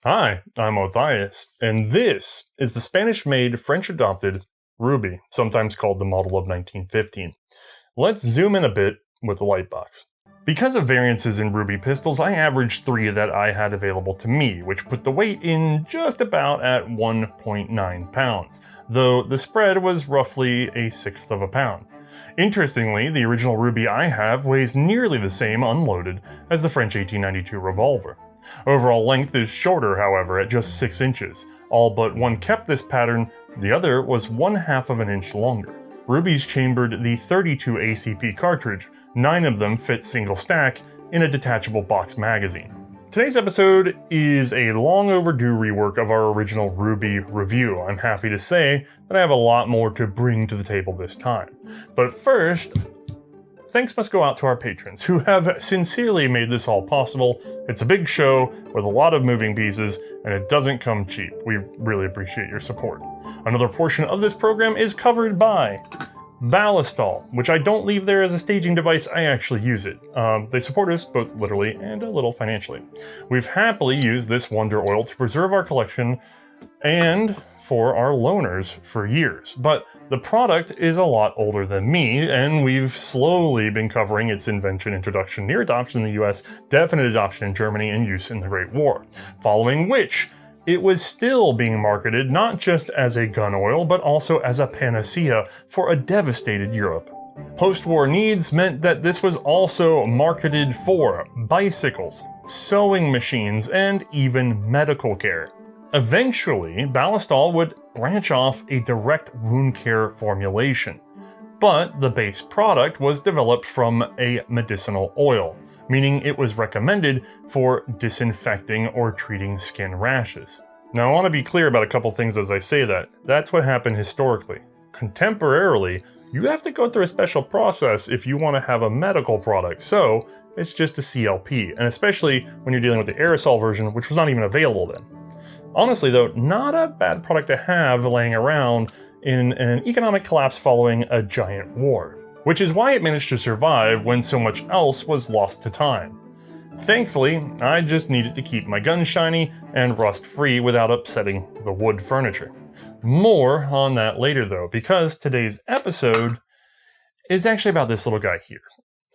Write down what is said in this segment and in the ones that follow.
Hi, I'm Matthias, and this is the Spanish-made, French-adopted Ruby, sometimes called the model of 1915. Let's zoom in a bit with the lightbox. Because of variances in Ruby pistols, I averaged 3 that I had available to me, which put the weight in just about at 1.9 pounds, though the spread was roughly a sixth of a pound. Interestingly, the original Ruby I have weighs nearly the same unloaded as the French 1892 Revolver. Overall length is shorter, however, at just 6 inches. All but one kept this pattern, the other was 1/2 of an inch longer. Rubies chambered the 32 ACP cartridge, 9 of them fit single stack in a detachable box magazine. Today's episode is a long overdue rework of our original Ruby review. I'm happy to say that I have a lot more to bring to the table this time. But first, thanks must go out to our patrons, who have sincerely made this all possible. It's a big show with a lot of moving pieces, and it doesn't come cheap. We really appreciate your support. Another portion of this program is covered by Ballistol, which I don't leave there as a staging device, I actually use it. They support us both literally and a little financially. We've happily used this wonder oil to preserve our collection and for our loaners for years, but the product is a lot older than me, and we've slowly been covering its invention, introduction, near adoption in the US, definite adoption in Germany, and use in the Great War. Following which, it was still being marketed not just as a gun oil, but also as a panacea for a devastated Europe. Post-war needs meant that this was also marketed for bicycles, sewing machines, and even medical care. Eventually, Ballistol would branch off a direct wound care formulation, but the base product was developed from a medicinal oil, meaning it was recommended for disinfecting or treating skin rashes. Now I want to be clear about a couple things as I say that. That's what happened historically. Contemporarily, you have to go through a special process if you want to have a medical product, so it's just a CLP, and especially when you're dealing with the aerosol version, which was not even available then. Honestly though, not a bad product to have laying around in an economic collapse following a giant war, which is why it managed to survive when so much else was lost to time. Thankfully, I just needed to keep my gun shiny and rust-free without upsetting the wood furniture. More on that later though, because today's episode is actually about this little guy here.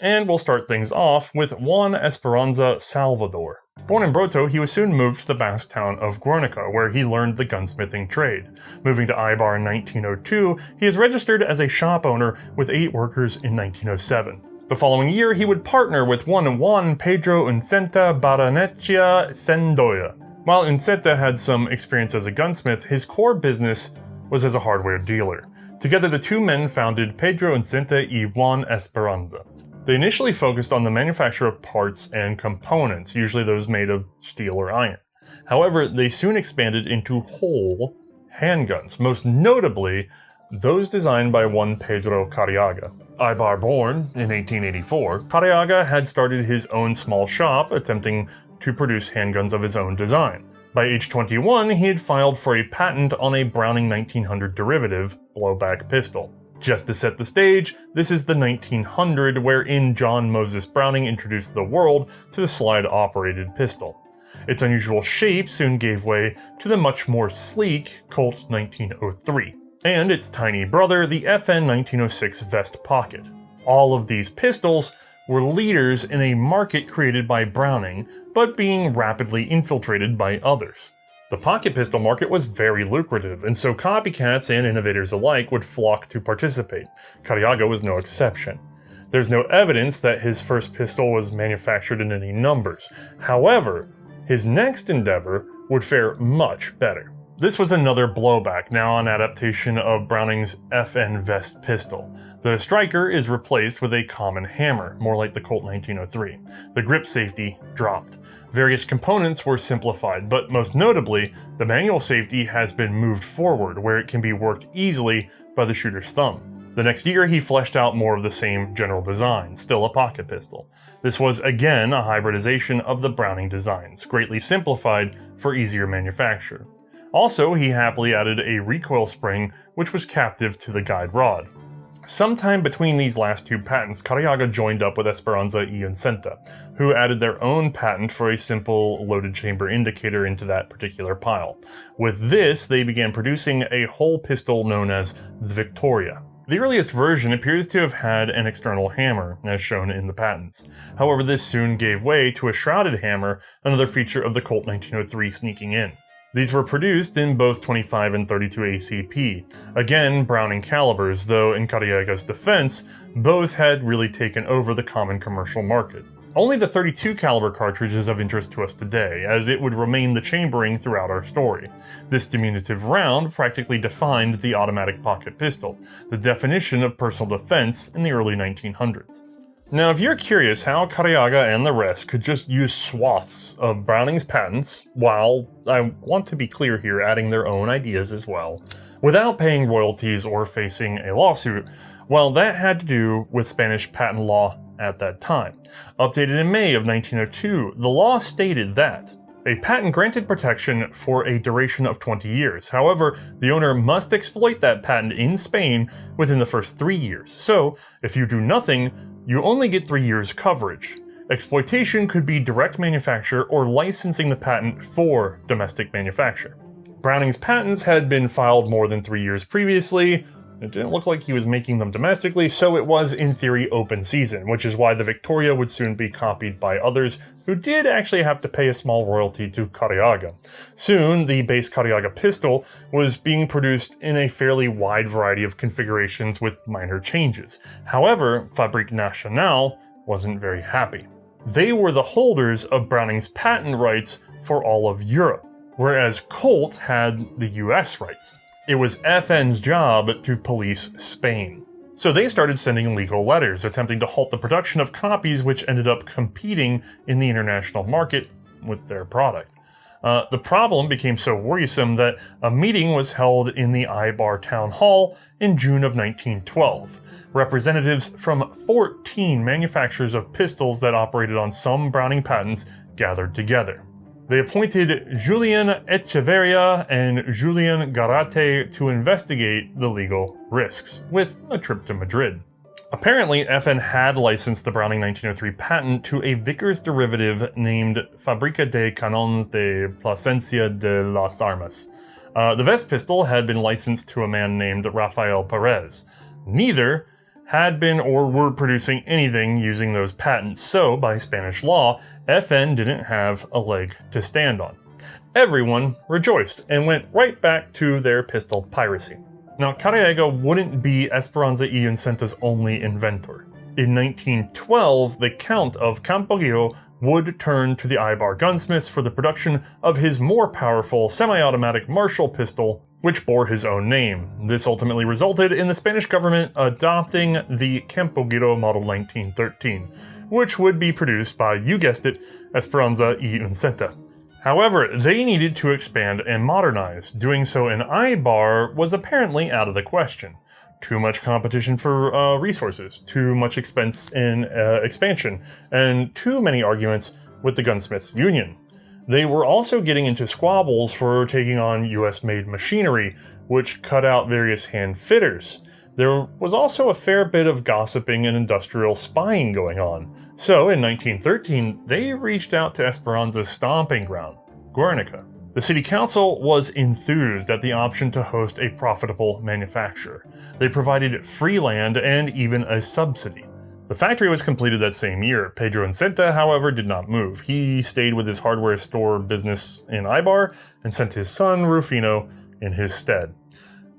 And we'll start things off with Juan Esperanza Salvador. Born in Broto, he was soon moved to the Basque town of Guernica, where he learned the gunsmithing trade. Moving to Eibar in 1902, he is registered as a shop owner with 8 workers in 1907. The following year, he would partner with one Juan Pedro Uncenta Barrenechea Sendoya. While Uncenta had some experience as a gunsmith, his core business was as a hardware dealer. Together, the two men founded Pedro Uncenta y Juan Esperanza. They initially focused on the manufacture of parts and components, usually those made of steel or iron. However, they soon expanded into whole handguns, most notably those designed by one Pedro Carriaga. Eibar born in 1884, Carriaga had started his own small shop attempting to produce handguns of his own design. By age 21, he had filed for a patent on a Browning 1900 derivative blowback pistol. Just to set the stage, this is the 1900 wherein John Moses Browning introduced the world to the slide-operated pistol. Its unusual shape soon gave way to the much more sleek Colt 1903, and its tiny brother, the FN 1906 Vest Pocket. All of these pistols were leaders in a market created by Browning, but being rapidly infiltrated by others. The pocket pistol market was very lucrative, and so copycats and innovators alike would flock to participate. Carriaga was no exception. There's no evidence that his first pistol was manufactured in any numbers. However, his next endeavor would fare much better. This was another blowback, now an adaptation of Browning's FN Vest pistol. The striker is replaced with a common hammer, more like the Colt 1903. The grip safety dropped. Various components were simplified, but most notably, the manual safety has been moved forward, where it can be worked easily by the shooter's thumb. The next year, he fleshed out more of the same general design, still a pocket pistol. This was again a hybridization of the Browning designs, greatly simplified for easier manufacture. Also, he happily added a recoil spring, which was captive to the guide rod. Sometime between these last two patents, Caravaglia joined up with Esperanza y Uncenta, who added their own patent for a simple loaded chamber indicator into that particular pile. With this, they began producing a whole pistol known as the Victoria. The earliest version appears to have had an external hammer, as shown in the patents. However, this soon gave way to a shrouded hammer, another feature of the Colt 1903 sneaking in. These were produced in both 25 and 32 ACP, again Browning calibers, though in Caravaglia's defense, both had really taken over the common commercial market. Only the 32 caliber cartridge is of interest to us today, as it would remain the chambering throughout our story. This diminutive round practically defined the automatic pocket pistol, the definition of personal defense in the early 1900s. Now, if you're curious how Caravaglia and the rest could just use swaths of Browning's patents, while, I want to be clear here, adding their own ideas as well, without paying royalties or facing a lawsuit, well, that had to do with Spanish patent law at that time. Updated in May of 1902, the law stated that a patent granted protection for a duration of 20 years. However, the owner must exploit that patent in Spain within the first 3 years. So, if you do nothing, you only get 3 years coverage. Exploitation could be direct manufacture or licensing the patent for domestic manufacture. Browning's patents had been filed more than 3 years previously. It didn't look like he was making them domestically, so it was in theory open season, which is why the Victoria would soon be copied by others who did actually have to pay a small royalty to Caravaglia. Soon, the base Caravaglia pistol was being produced in a fairly wide variety of configurations with minor changes. However, Fabrique Nationale wasn't very happy. They were the holders of Browning's patent rights for all of Europe, whereas Colt had the US rights. It was FN's job to police Spain. So they started sending legal letters, attempting to halt the production of copies which ended up competing in the international market with their product. The problem became so worrisome that a meeting was held in the Eibar town hall in June of 1912. Representatives from 14 manufacturers of pistols that operated on some Browning patents gathered together. They appointed Julian Echeverria and Julian Garate to investigate the legal risks, with a trip to Madrid. Apparently, FN had licensed the Browning 1903 patent to a Vickers derivative named Fábrica de Canons de Plasencia de las Armas. The Vest pistol had been licensed to a man named Rafael Perez. Neither had been or were producing anything using those patents, so by Spanish law, FN didn't have a leg to stand on. Everyone rejoiced and went right back to their pistol piracy. Now, Caravaglia wouldn't be Esperanza y Uncenta's only inventor. In 1912, the Count of Campoguiro would turn to the Eibar gunsmiths for the production of his more powerful semi-automatic Marshall pistol, which bore his own name. This ultimately resulted in the Spanish government adopting the Campoguiro Model 1913, which would be produced by, you guessed it, Esperanza y Uncenta. However, they needed to expand and modernize. Doing so in Eibar was apparently out of the question. Too much competition for resources, too much expense in expansion, and too many arguments with the Gunsmiths Union. They were also getting into squabbles for taking on US-made machinery, which cut out various hand fitters. There was also a fair bit of gossiping and industrial spying going on. So in 1913, they reached out to Esperanza's stomping ground, Guernica. The city council was enthused at the option to host a profitable manufacturer. They provided free land and even a subsidy. The factory was completed that same year. Pedro Uncenta, however, did not move. He stayed with his hardware store business in Eibar and sent his son, Rufino, in his stead.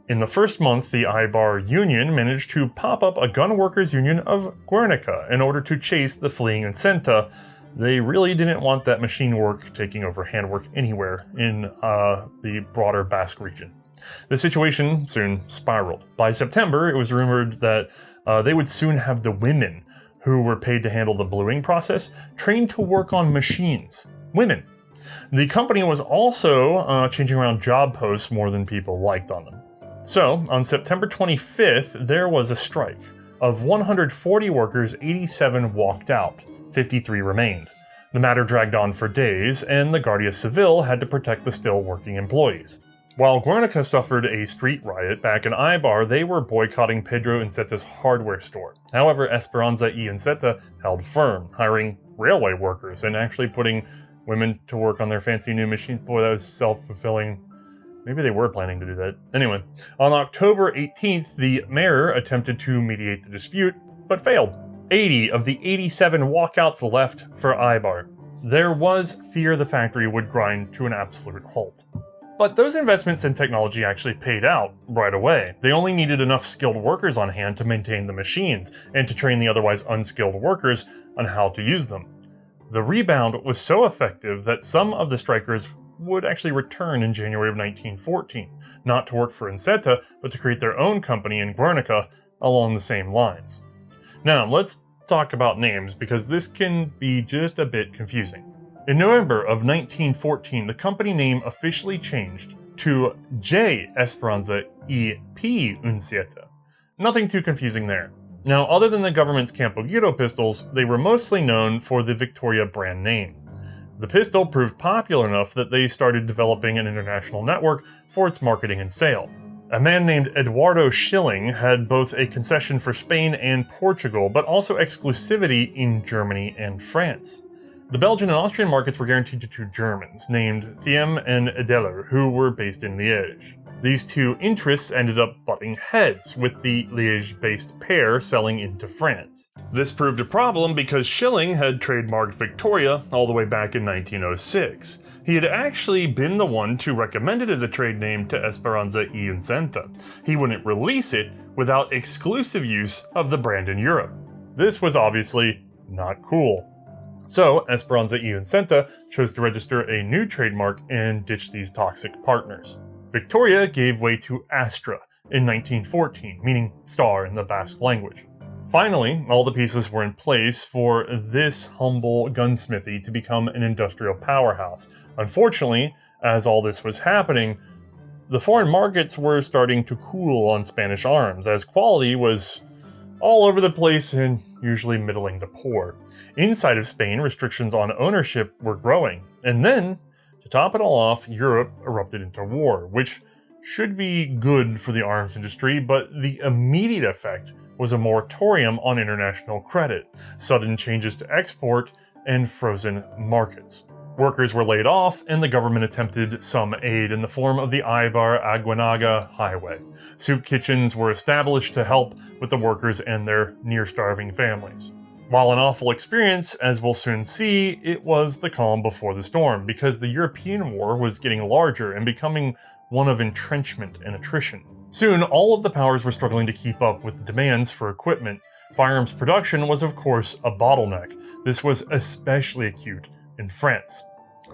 In the first month, the Eibar Union managed to pop up a gunworkers union of Guernica in order to chase the fleeing Uncenta. They really didn't want that machine work taking over handwork anywhere in the broader Basque region. The situation soon spiraled. By September, it was rumored that they would soon have the women who were paid to handle the bluing process trained to work on machines. Women. The company was also changing around job posts more than people liked on them. So, on September 25th, there was a strike. Of 140 workers, 87 walked out. 53 remained. The matter dragged on for days, and the Guardia Civil had to protect the still working employees. While Guernica suffered a street riot back in Eibar, they were boycotting Pedro Nceta's hardware store. However, Esperanza y Nceta held firm, hiring railway workers and actually putting women to work on their fancy new machines. Boy, that was self-fulfilling. Maybe they were planning to do that. Anyway, on October 18th, the mayor attempted to mediate the dispute, but failed. 80 of the 87 walkouts left for Eibar. There was fear the factory would grind to an absolute halt. But those investments in technology actually paid out right away. They only needed enough skilled workers on hand to maintain the machines, and to train the otherwise unskilled workers on how to use them. The rebound was so effective that some of the strikers would actually return in January of 1914, not to work for Nceta, but to create their own company in Guernica along the same lines. Now, let's talk about names, because this can be just a bit confusing. In November of 1914, the company name officially changed to J. Esperanza y P. Nceta. Nothing too confusing there. Now, other than the government's Campo Giro pistols, they were mostly known for the Victoria brand name. The pistol proved popular enough that they started developing an international network for its marketing and sale. A man named Eduardo Schilling had both a concession for Spain and Portugal, but also exclusivity in Germany and France. The Belgian and Austrian markets were guaranteed to two Germans, named Thiem and Edeler, who were based in Liège. These two interests ended up butting heads, with the Liège-based pair selling into France. This proved a problem because Schilling had trademarked Victoria all the way back in 1906. He had actually been the one to recommend it as a trade name to Esperanza y Nceta. He wouldn't release it without exclusive use of the brand in Europe. This was obviously not cool. So, Esperanza y Nceta chose to register a new trademark and ditch these toxic partners. Victoria gave way to Astra in 1914, meaning star in the Basque language. Finally, all the pieces were in place for this humble gunsmithy to become an industrial powerhouse. Unfortunately, as all this was happening, the foreign markets were starting to cool on Spanish arms, as quality was all over the place and usually middling to poor. Inside of Spain, restrictions on ownership were growing. And then, to top it all off, Europe erupted into war, which should be good for the arms industry, but the immediate effect was a moratorium on international credit, sudden changes to export, and frozen markets. Workers were laid off, and the government attempted some aid in the form of the Eibar-Aguinaga Highway. Soup kitchens were established to help with the workers and their near-starving families. While an awful experience, as we'll soon see, it was the calm before the storm, because the European war was getting larger and becoming one of entrenchment and attrition. Soon, all of the powers were struggling to keep up with the demands for equipment. Firearms production was, of course, a bottleneck. This was especially acute in France.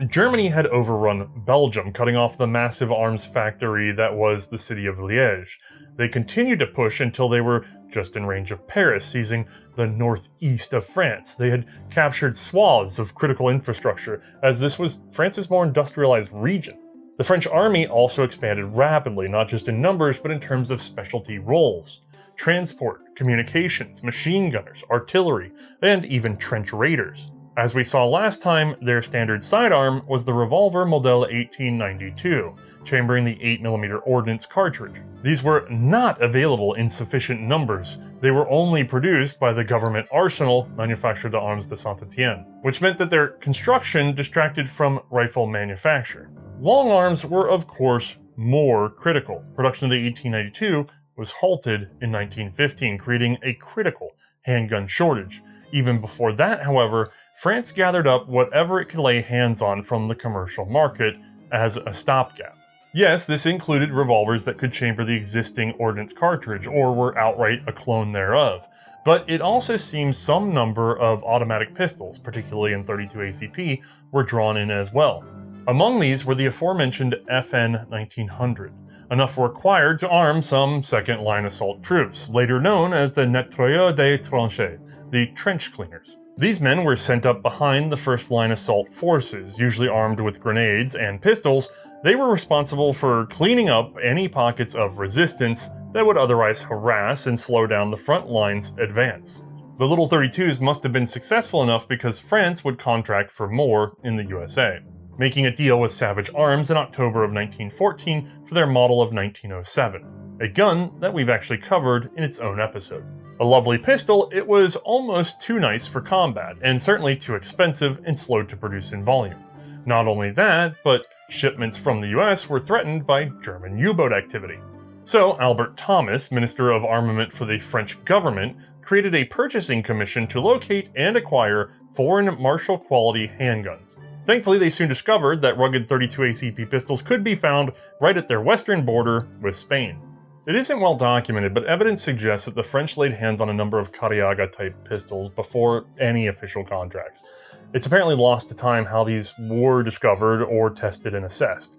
Germany had overrun Belgium, cutting off the massive arms factory that was the city of Liège. They continued to push until they were just in range of Paris, seizing the northeast of France. They had captured swaths of critical infrastructure, as this was France's more industrialized region. The French army also expanded rapidly, not just in numbers, but in terms of specialty roles. Transport, communications, machine gunners, artillery, and even trench raiders. As we saw last time, their standard sidearm was the Revolver Model 1892, chambering the 8mm ordnance cartridge. These were not available in sufficient numbers. They were only produced by the government arsenal Manufacture d'Armes de Saint-Étienne, which meant that their construction distracted from rifle manufacture. Long arms were, of course, more critical. Production of the 1892 was halted in 1915, creating a critical handgun shortage. Even before that, however, France gathered up whatever it could lay hands on from the commercial market as a stopgap. Yes, this included revolvers that could chamber the existing ordnance cartridge, or were outright a clone thereof, but it also seems some number of automatic pistols, particularly in .32 ACP, were drawn in as well. Among these were the aforementioned FN 1900. Enough were required to arm some second-line assault troops, later known as the nettoyeurs des tranchées, the trench cleaners. These men were sent up behind the first-line assault forces, usually armed with grenades and pistols. They were responsible for cleaning up any pockets of resistance that would otherwise harass and slow down the front line's advance. The little .32s must have been successful enough because France would contract for more in the USA. making a deal with Savage Arms in October of 1914 for their model of 1907, a gun that we've actually covered in its own episode. A lovely pistol, it was almost too nice for combat, and certainly too expensive and slow to produce in volume. Not only that, but shipments from the US were threatened by German U-boat activity. So Albert Thomas, Minister of Armament for the French government, created a purchasing commission to locate and acquire foreign martial quality handguns. Thankfully, they soon discovered that rugged 32 ACP pistols could be found right at their western border with Spain. It isn't well documented, but evidence suggests that the French laid hands on a number of Cariaga-type pistols before any official contracts. It's apparently lost to time how these were discovered or tested and assessed.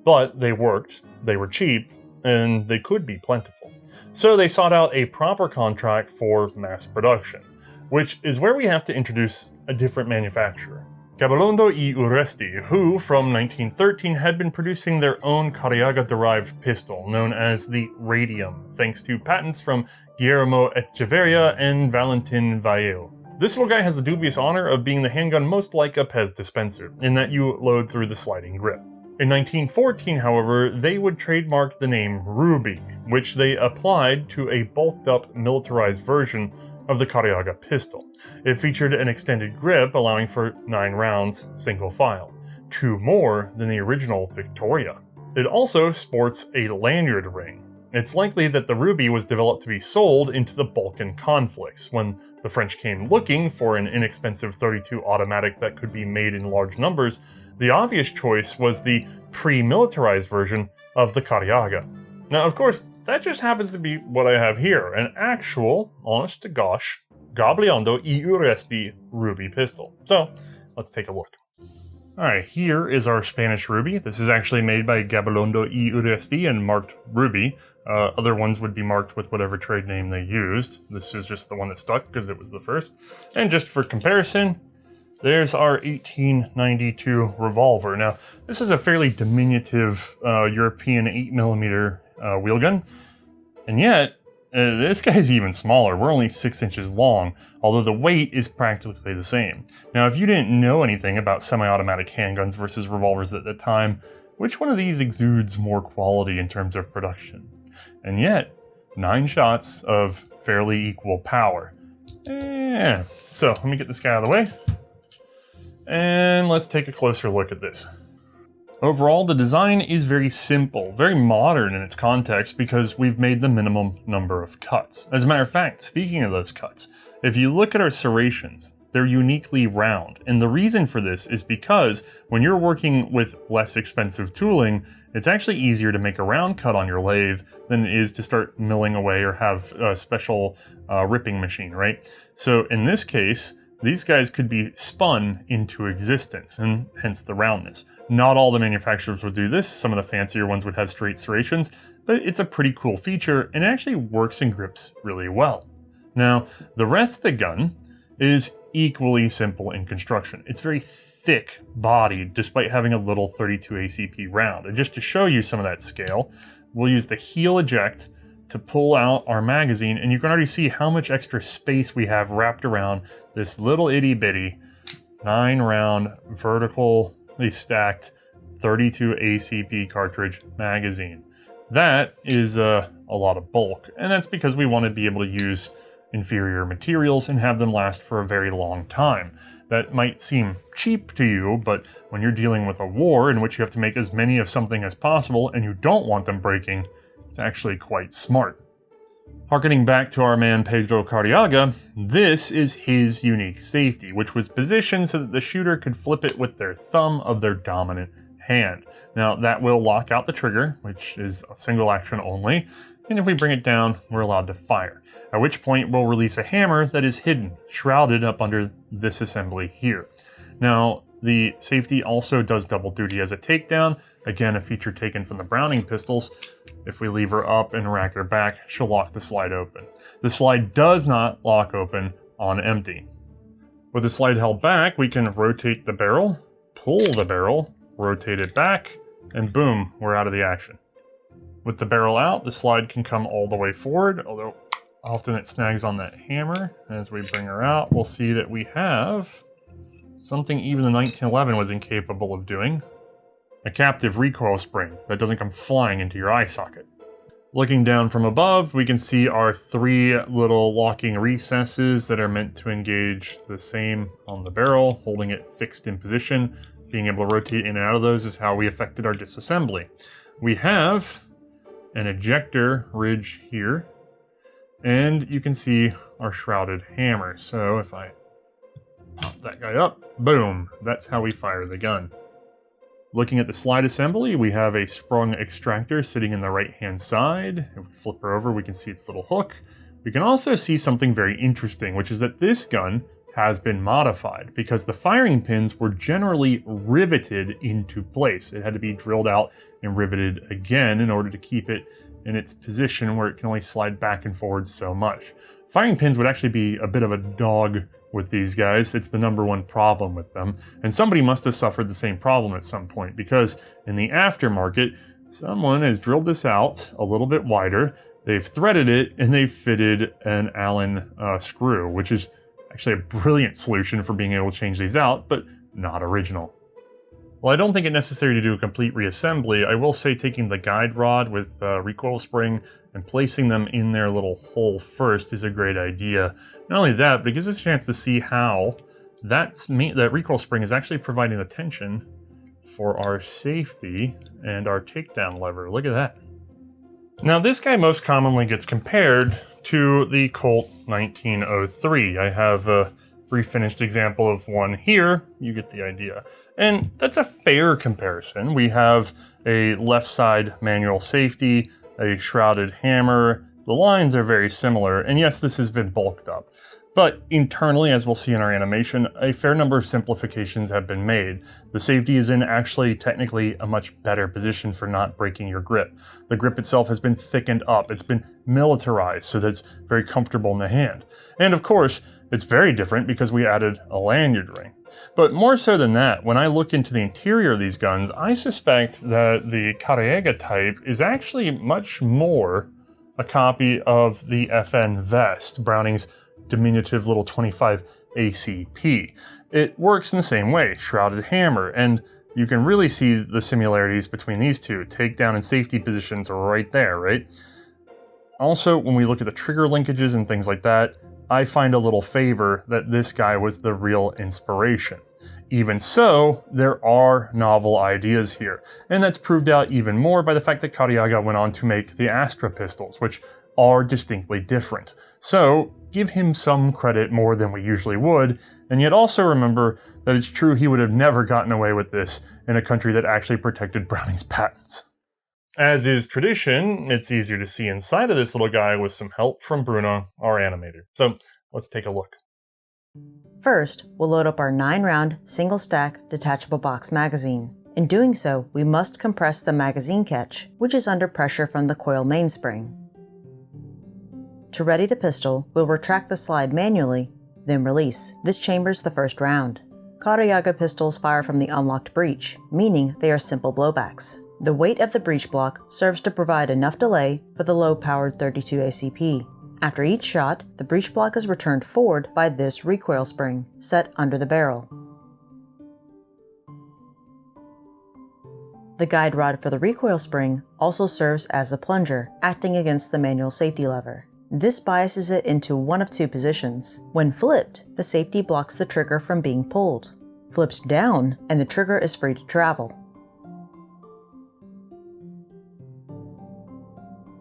But they worked, they were cheap, and they could be plentiful. So they sought out a proper contract for mass production, which is where we have to introduce a different manufacturer. Gabilondo y Urresti, who from 1913 had been producing their own Cariaga-derived pistol known as the Radium, thanks to patents from Guillermo Echeverria and Valentin Vallejo. This little guy has the dubious honor of being the handgun most like a Pez dispenser, in that you load through the sliding grip. In 1914, however, they would trademark the name Ruby, which they applied to a bulked-up militarized version of the Cariaga pistol. It featured an extended grip allowing for 9 rounds single file, 2 more than the original Victoria. It also sports a lanyard ring. It's likely that the Ruby was developed to be sold into the Balkan conflicts. When the French came looking for an inexpensive 32 automatic that could be made in large numbers, the obvious choice was the pre-militarized version of the Cariaga. Now, of course, that just happens to be what I have here, an actual, honest to gosh, Gabilondo y Urresti Ruby pistol. So, let's take a look. Alright, here is our Spanish Ruby. This is actually made by Gabilondo y Urresti and marked Ruby. Other ones would be marked with whatever trade name they used. This is just the one that stuck because it was the first. And just for comparison, there's our 1892 Revolver. Now, this is a fairly diminutive European 8mm wheel gun, and yet this guy's even smaller. We're only 6 inches long, although the weight is practically the same. Now, if you didn't know anything about semi-automatic handguns versus revolvers at the time, which one of these exudes more quality in terms of production? And yet, 9 shots of fairly equal power. So, let me get this guy out of the way, and let's take a closer look at this. Overall, the design is very simple, very modern in its context because we've made the minimum number of cuts. As a matter of fact, speaking of those cuts, if you look at our serrations, they're uniquely round. And the reason for this is because when you're working with less expensive tooling, it's actually easier to make a round cut on your lathe than it is to start milling away or have a special ripping machine, right? So in this case, these guys could be spun into existence, and hence the roundness. Not all the manufacturers would do this. Some of the fancier ones would have straight serrations, but it's a pretty cool feature and it actually works and grips really well. Now, the rest of the gun is equally simple in construction. It's very thick bodied despite having a little 32 ACP round. And just to show you some of that scale, we'll use the heel eject to pull out our magazine, and you can already see how much extra space we have wrapped around this little itty bitty 9 round vertically stacked 32 ACP cartridge magazine. That is a lot of bulk, and that's because we want to be able to use inferior materials and have them last for a very long time. That might seem cheap to you, but when you're dealing with a war in which you have to make as many of something as possible and you don't want them breaking, it's actually quite smart. Harkening back to our man Pedro Cariaga, this is his unique safety, which was positioned so that the shooter could flip it with their thumb of their dominant hand. Now that will lock out the trigger, which is a single action only, and if we bring it down, we're allowed to fire. At which point we'll release a hammer that is hidden, shrouded up under this assembly here. Now, the safety also does double duty as a takedown. Again, a feature taken from the Browning pistols. If we leave her up and rack her back, she'll lock the slide open. The slide does not lock open on empty. With the slide held back, we can rotate the barrel, pull the barrel, rotate it back, and boom, we're out of the action. With the barrel out, the slide can come all the way forward, although often it snags on that hammer. As we bring her out, we'll see that we have Something even the 1911 was incapable of doing. A captive recoil spring that doesn't come flying into your eye socket. Looking down from above, we can see our 3 little locking recesses that are meant to engage the same on the barrel, holding it fixed in position. Being able to rotate in and out of those is how we affected our disassembly. We have an ejector ridge here, and you can see our shrouded hammer. So if I pop that guy up, boom, that's how we fire the gun. Looking at the slide assembly, we have a sprung extractor sitting in the right-hand side. If we flip her over, we can see its little hook. We can also see something very interesting, which is that this gun has been modified because the firing pins were generally riveted into place. It had to be drilled out and riveted again in order to keep it in its position where it can only slide back and forward so much. Firing pins would actually be a bit of a dog with these guys. It's the #1 problem with them. And somebody must have suffered the same problem at some point because in the aftermarket, someone has drilled this out a little bit wider, they've threaded it, and they've fitted an Allen screw, which is actually a brilliant solution for being able to change these out, but not original. While I don't think it's necessary to do a complete reassembly, I will say taking the guide rod with recoil spring and placing them in their little hole first is a great idea. Not only that, but it gives us a chance to see how that recoil spring is actually providing the tension for our safety and our takedown lever. Look at that. Now this guy most commonly gets compared to the Colt 1903. I have a pre-finished example of one here. You get the idea. And that's a fair comparison. We have a left side manual safety, a shrouded hammer. The lines are very similar, and yes, this has been bulked up. But internally, as we'll see in our animation, a fair number of simplifications have been made. The safety is in actually technically a much better position for not breaking your grip. The grip itself has been thickened up. It's been militarized so that it's very comfortable in the hand. And of course, it's very different because we added a lanyard ring. But more so than that, when I look into the interior of these guns, I suspect that the Carriega type is actually much more a copy of the FN Vest, Browning's diminutive little 25 ACP. It works in the same way, shrouded hammer, and you can really see the similarities between these two. Takedown and safety positions are right there, right? Also, when we look at the trigger linkages and things like that, I find a little favor that this guy was the real inspiration. Even so, there are novel ideas here, and that's proved out even more by the fact that Carriega went on to make the Astra pistols, which are distinctly different. So, give him some credit more than we usually would, and yet also remember that it's true he would have never gotten away with this in a country that actually protected Browning's patents. As is tradition, it's easier to see inside of this little guy with some help from Bruno, our animator. So, let's take a look. First, we'll load up our 9-round, single-stack, detachable box magazine. In doing so, we must compress the magazine catch, which is under pressure from the coil mainspring. To ready the pistol, we'll retract the slide manually, then release. This chambers the first round. Carriega pistols fire from the unlocked breech, meaning they are simple blowbacks. The weight of the breech block serves to provide enough delay for the low-powered 32 ACP. After each shot, the breech block is returned forward by this recoil spring, set under the barrel. The guide rod for the recoil spring also serves as a plunger, acting against the manual safety lever. This biases it into one of two positions. When flipped, the safety blocks the trigger from being pulled. Flips down, and the trigger is free to travel.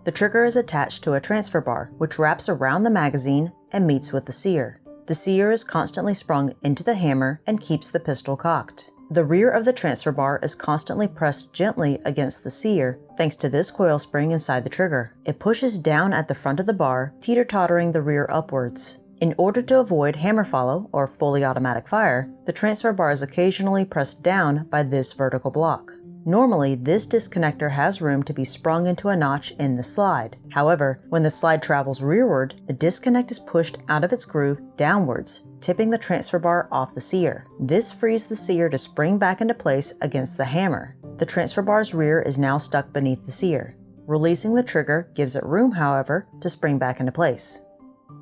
The trigger is attached to a transfer bar, which wraps around the magazine and meets with the sear. The sear is constantly sprung into the hammer and keeps the pistol cocked. The rear of the transfer bar is constantly pressed gently against the sear thanks to this coil spring inside the trigger. It pushes down at the front of the bar, teeter-tottering the rear upwards. In order to avoid hammer follow or fully automatic fire, the transfer bar is occasionally pressed down by this vertical block. Normally, this disconnector has room to be sprung into a notch in the slide. However, when the slide travels rearward, the disconnect is pushed out of its groove downwards, tipping the transfer bar off the sear. This frees the sear to spring back into place against the hammer. The transfer bar's rear is now stuck beneath the sear. Releasing the trigger gives it room, however, to spring back into place.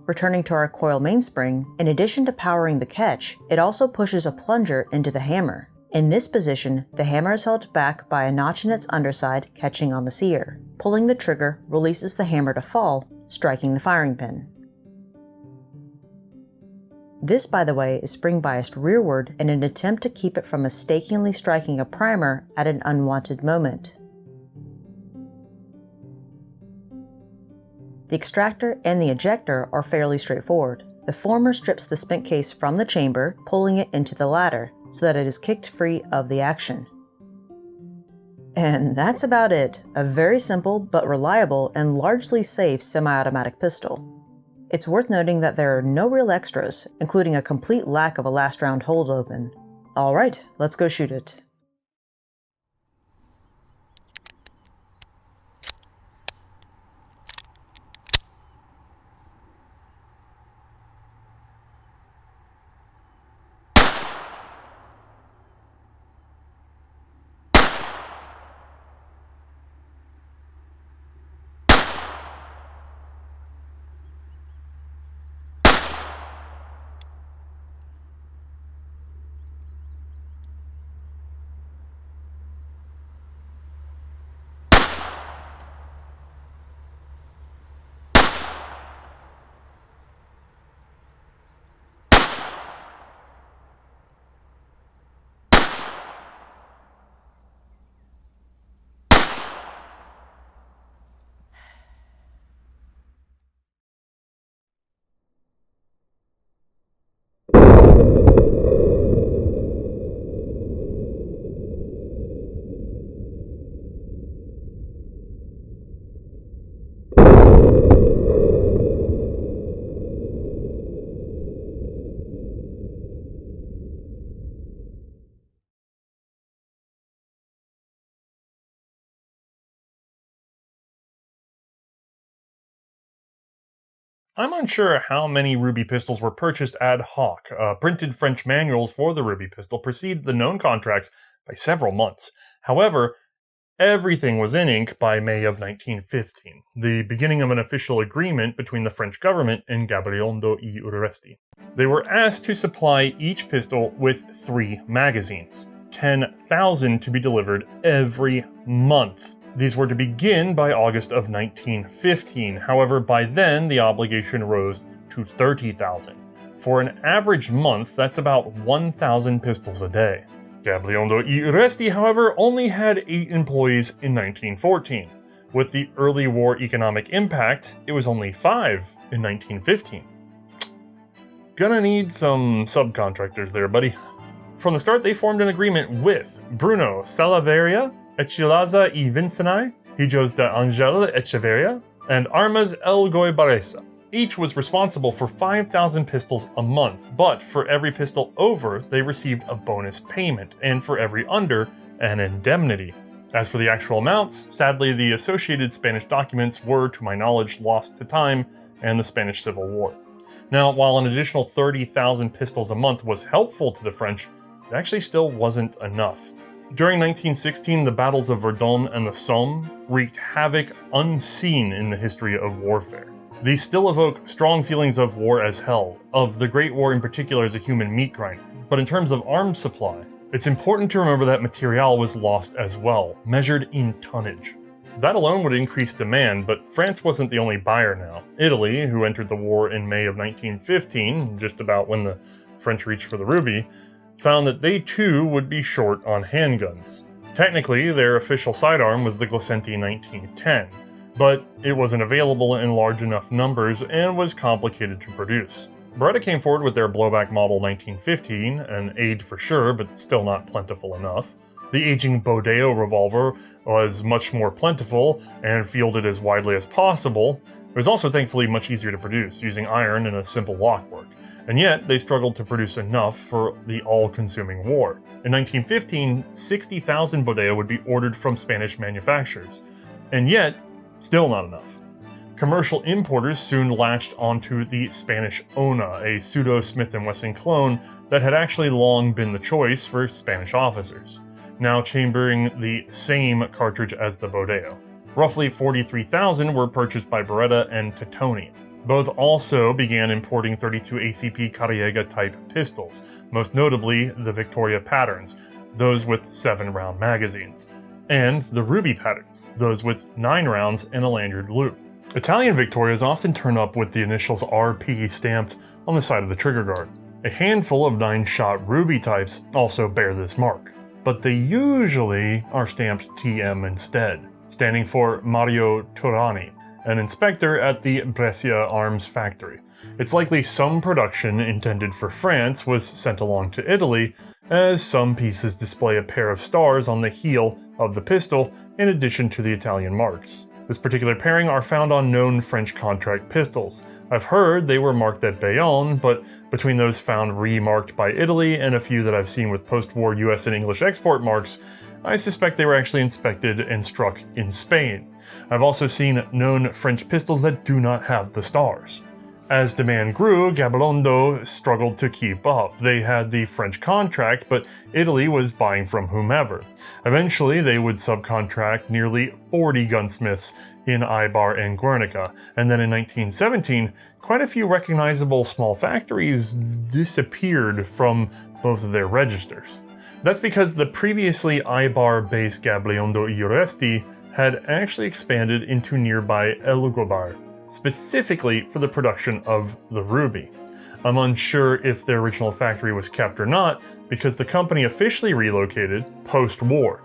Returning to our coil mainspring, in addition to powering the catch, it also pushes a plunger into the hammer. In this position, the hammer is held back by a notch in its underside catching on the sear. Pulling the trigger releases the hammer to fall, striking the firing pin. This, by the way, is spring-biased rearward in an attempt to keep it from mistakenly striking a primer at an unwanted moment. The extractor and the ejector are fairly straightforward. The former strips the spent case from the chamber, pulling it into the latter, so that it is kicked free of the action. And that's about it. A very simple but reliable and largely safe semi-automatic pistol. It's worth noting that there are no real extras, including a complete lack of a last round hold open. Alright, let's go shoot it. I'm unsure how many Ruby pistols were purchased ad hoc. Printed French manuals for the Ruby pistol precede the known contracts by several months. However, everything was in ink by May of 1915, the beginning of an official agreement between the French government and Garavaglia e Uresti. They were asked to supply each pistol with 3 magazines, 10,000 to be delivered every month. These were to begin by August of 1915, however by then the obligation rose to 30,000. For an average month, that's about 1,000 pistols a day. Garavaglia e Uresti, however, only had 8 employees in 1914. With the early war economic impact, it was only 5 in 1915. Gonna need some subcontractors there, buddy. From the start, they formed an agreement with Bruno Salaveria, Echilaza y Vincenai, Hijos de Angel Echeverria, and Armas El Goy Baresa. Each was responsible for 5,000 pistols a month, but for every pistol over, they received a bonus payment, and for every under, an indemnity. As for the actual amounts, sadly the associated Spanish documents were, to my knowledge, lost to time and the Spanish Civil War. Now, while an additional 30,000 pistols a month was helpful to the French, it actually still wasn't enough. During 1916, the battles of Verdun and the Somme wreaked havoc unseen in the history of warfare. These still evoke strong feelings of war as hell, of the Great War in particular as a human meat grinder. But in terms of arms supply, it's important to remember that material was lost as well, measured in tonnage. That alone would increase demand, but France wasn't the only buyer now. Italy, who entered the war in May of 1915, just about when the French reached for the Ruby, found that they too would be short on handguns. Technically, their official sidearm was the Glisenti 1910, but it wasn't available in large enough numbers and was complicated to produce. Beretta came forward with their blowback model 1915, an aid for sure, but still not plentiful enough. The aging Bodeo revolver was much more plentiful and fielded as widely as possible. It was also thankfully much easier to produce, using iron and a simple lockwork. And yet, they struggled to produce enough for the all-consuming war. In 1915, 60,000 Bodeo would be ordered from Spanish manufacturers. And yet, still not enough. Commercial importers soon latched onto the Spanish Ona, a pseudo Smith & Wesson clone that had actually long been the choice for Spanish officers, now chambering the same cartridge as the Bodeo. Roughly 43,000 were purchased by Beretta and Teutonia. Both also began importing 32 ACP Carriega type pistols, most notably the Victoria patterns, those with 7-round magazines, and the Ruby patterns, those with 9 rounds and a lanyard loop. Italian Victorias often turn up with the initials RP stamped on the side of the trigger guard. A handful of 9-shot Ruby types also bear this mark, but they usually are stamped TM instead, standing for Mario Turani, an inspector at the Brescia Arms factory. It's likely some production intended for France was sent along to Italy, as some pieces display a pair of stars on the heel of the pistol in addition to the Italian marks. This particular pairing are found on known French contract pistols. I've heard they were marked at Bayonne, but between those found remarked by Italy and a few that I've seen with post-war US and English export marks, I suspect they were actually inspected and struck in Spain. I've also seen known French pistols that do not have the stars. As demand grew, Gabilondo struggled to keep up. They had the French contract, but Italy was buying from whomever. Eventually, they would subcontract nearly 40 gunsmiths in Eibar and Guernica, and then in 1917, quite a few recognizable small factories disappeared from both of their registers. That's because the previously Eibar-based Gabilondo y Resti had actually expanded into nearby Elgobar, specifically for the production of the Ruby. I'm unsure if their original factory was kept or not, because the company officially relocated post-war.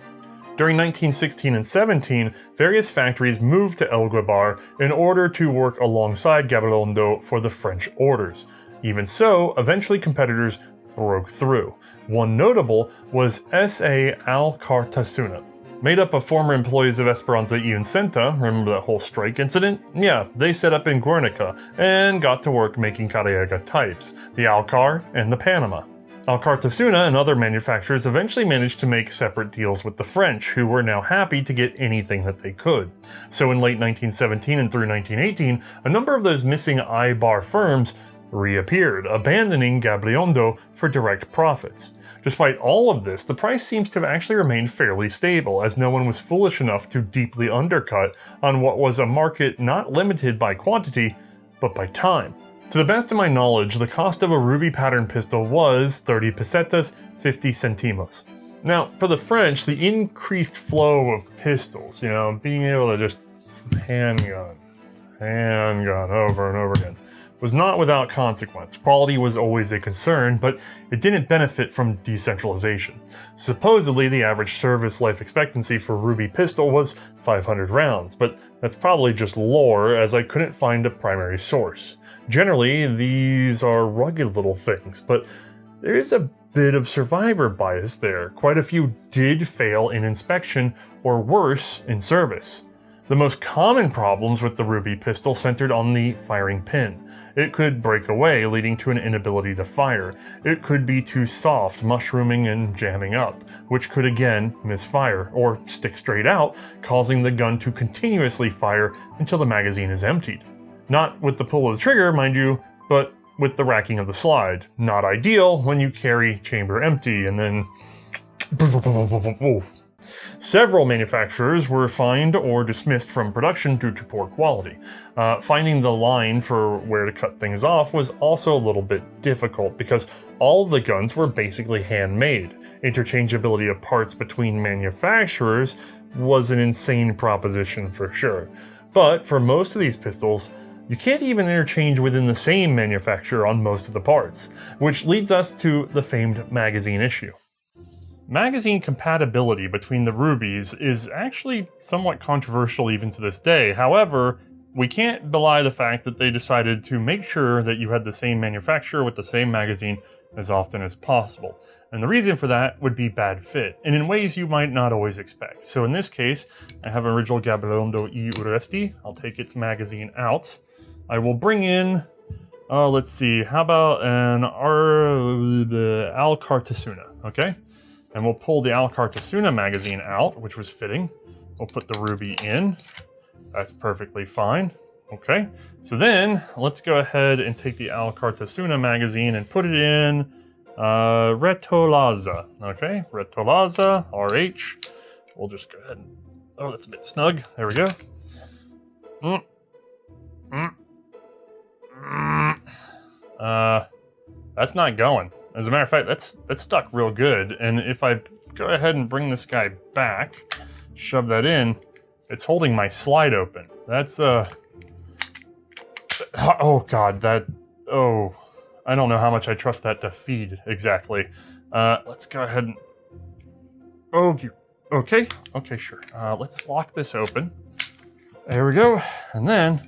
During 1916 and 17, various factories moved to Elgobar in order to work alongside Gabilondo for the French orders. Even so, eventually competitors broke through. One notable was S.A. Alcartasuna. Made up of former employees of Esperanza y Uncenta, remember that whole strike incident? Yeah, they set up in Guernica and got to work making Carriega types, the Alcar and the Panama. Alcartasuna and other manufacturers eventually managed to make separate deals with the French, who were now happy to get anything that they could. So in late 1917 and through 1918, a number of those missing Eibar firms reappeared, abandoning Gabilondo for direct profits. Despite all of this, the price seems to have actually remained fairly stable, as no one was foolish enough to deeply undercut on what was a market not limited by quantity, but by time. To the best of my knowledge, the cost of a Ruby pattern pistol was 30 pesetas, 50 centimos. Now, for the French, the increased flow of pistols, being able to just handgun over and over again, was not without consequence. Quality was always a concern, but it didn't benefit from decentralization. Supposedly, the average service life expectancy for Ruby pistol was 500 rounds, but that's probably just lore, as I couldn't find a primary source. Generally, these are rugged little things, but there is a bit of survivor bias there. Quite a few did fail in inspection, or worse, in service. The most common problems with the Ruby pistol centered on the firing pin. It could break away, leading to an inability to fire. It could be too soft, mushrooming and jamming up, which could again misfire, or stick straight out, causing the gun to continuously fire until the magazine is emptied. Not with the pull of the trigger, mind you, but with the racking of the slide. Not ideal when you carry chamber empty and then... Several manufacturers were fined or dismissed from production due to poor quality. Finding the line for where to cut things off was also a little bit difficult because all the guns were basically handmade. Interchangeability of parts between manufacturers was an insane proposition for sure. But for most of these pistols, you can't even interchange within the same manufacturer on most of the parts, which leads us to the famed magazine issue. Magazine compatibility between the Rubies is actually somewhat controversial even to this day. However, we can't belie the fact that they decided to make sure that you had the same manufacturer with the same magazine as often as possible. And the reason for that would be bad fit, and in ways you might not always expect. So in this case, I have an original Gabilondo y Uresti. I'll take its magazine out. I will bring in, let's see, how about an Alcartasuna, okay? And we'll pull the Alcartasuna magazine out, which was fitting. We'll put the Ruby in. That's perfectly fine. Okay, so then let's go ahead and take the Alcartasuna magazine and put it in Retolaza. Okay, Retolaza, RH. We'll just go ahead and, oh, that's a bit snug. There we go. That's not going. As a matter of fact, that's stuck real good. And if I go ahead and bring this guy back, shove that in, it's holding my slide open. That's, oh God, I don't know how much I trust that to feed exactly. Let's go ahead and, okay, sure. Let's lock this open. There we go. And then,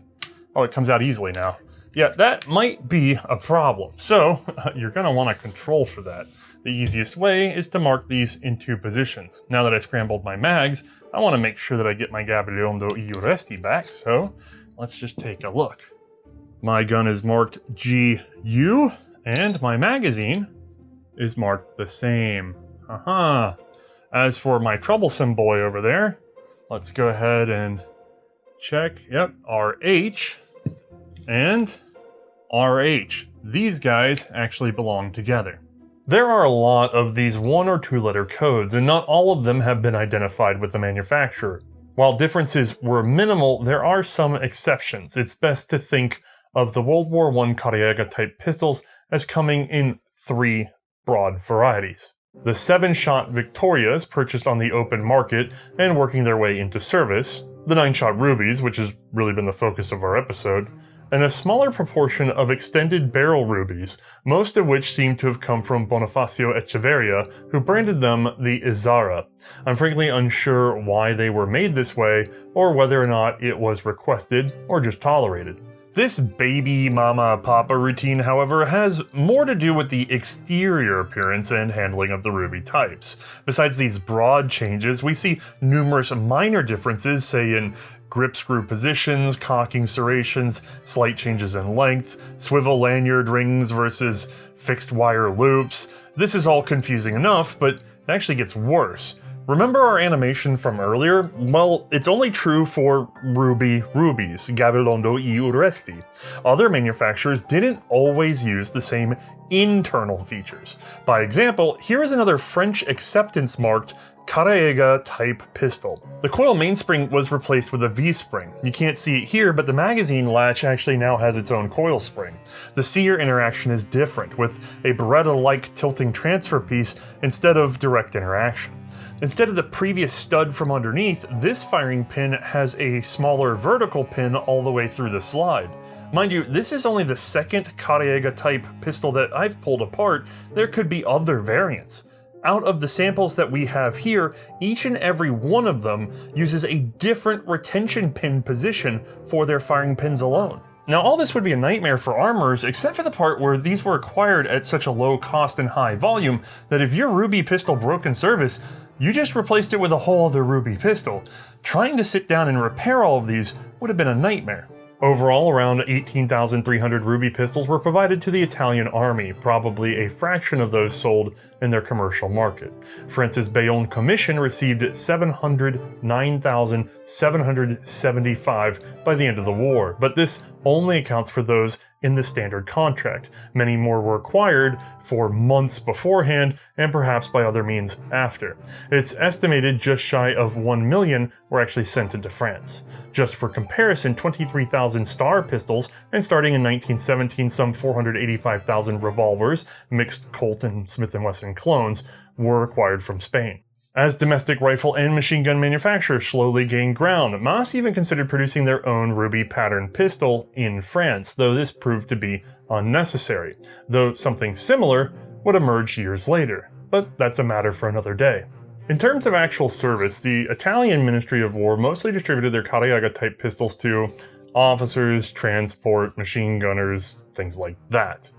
it comes out easily now. Yeah, that might be a problem. So you're gonna wanna control for that. The easiest way is to mark these in 2 positions. Now that I scrambled my mags, I wanna make sure that I get my WWI back, so let's just take a look. My gun is marked GU, and my magazine is marked the same. As for my troublesome boy over there, let's go ahead and check, yep, RH and RH. These guys actually belong together. There are a lot of these 1 or 2 letter codes, and not all of them have been identified with the manufacturer. While differences were minimal, there are some exceptions. It's best to think of the World War I Carriega type pistols as coming in 3 broad varieties. The 7-shot Victorias purchased on the open market and working their way into service, the 9-shot Rubies, which has really been the focus of our episode, and a smaller proportion of extended barrel Rubies, most of which seem to have come from Bonifacio Echeverria, who branded them the Izara. I'm frankly unsure why they were made this way, or whether or not it was requested or just tolerated. This baby mama papa routine, however, has more to do with the exterior appearance and handling of the Ruby types. Besides these broad changes, we see numerous minor differences, say in grip screw positions, cocking serrations, slight changes in length, swivel lanyard rings versus fixed wire loops. This is all confusing enough, but it actually gets worse. Remember our animation from earlier? Well, it's only true for Rubies, Gabilondo y Uresti. Other manufacturers didn't always use the same internal features. By example, here is another French acceptance marked Carriega type pistol. The coil mainspring was replaced with a V-spring. You can't see it here, but the magazine latch actually now has its own coil spring. The sear interaction is different, with a Beretta-like tilting transfer piece instead of direct interaction. Instead of the previous stud from underneath, this firing pin has a smaller vertical pin all the way through the slide. Mind you, this is only the 2nd Carriega type pistol that I've pulled apart. There could be other variants. Out of the samples that we have here, each and every one of them uses a different retention pin position for their firing pins alone. Now, all this would be a nightmare for armorers, except for the part where these were acquired at such a low cost and high volume that if your Ruby pistol broke in service, you just replaced it with a whole other Ruby pistol. Trying to sit down and repair all of these would have been a nightmare. Overall, around 18,300 Ruby pistols were provided to the Italian army, probably a fraction of those sold in their commercial market. France's Bayonne Commission received 709,775 by the end of the war, but this only accounts for those in the standard contract. Many more were acquired for months beforehand and perhaps by other means after. It's estimated just shy of 1 million were actually sent into France. Just for comparison, 23,000 Star pistols, and starting in 1917 some 485,000 revolvers, mixed Colt and Smith & Wesson clones, were acquired from Spain. As domestic rifle and machine gun manufacturers slowly gained ground, Mas even considered producing their own Ruby pattern pistol in France, though this proved to be unnecessary, though something similar would emerge years later. But that's a matter for another day. In terms of actual service, the Italian Ministry of War mostly distributed their Carriega type pistols to officers, transport, machine gunners, things like that.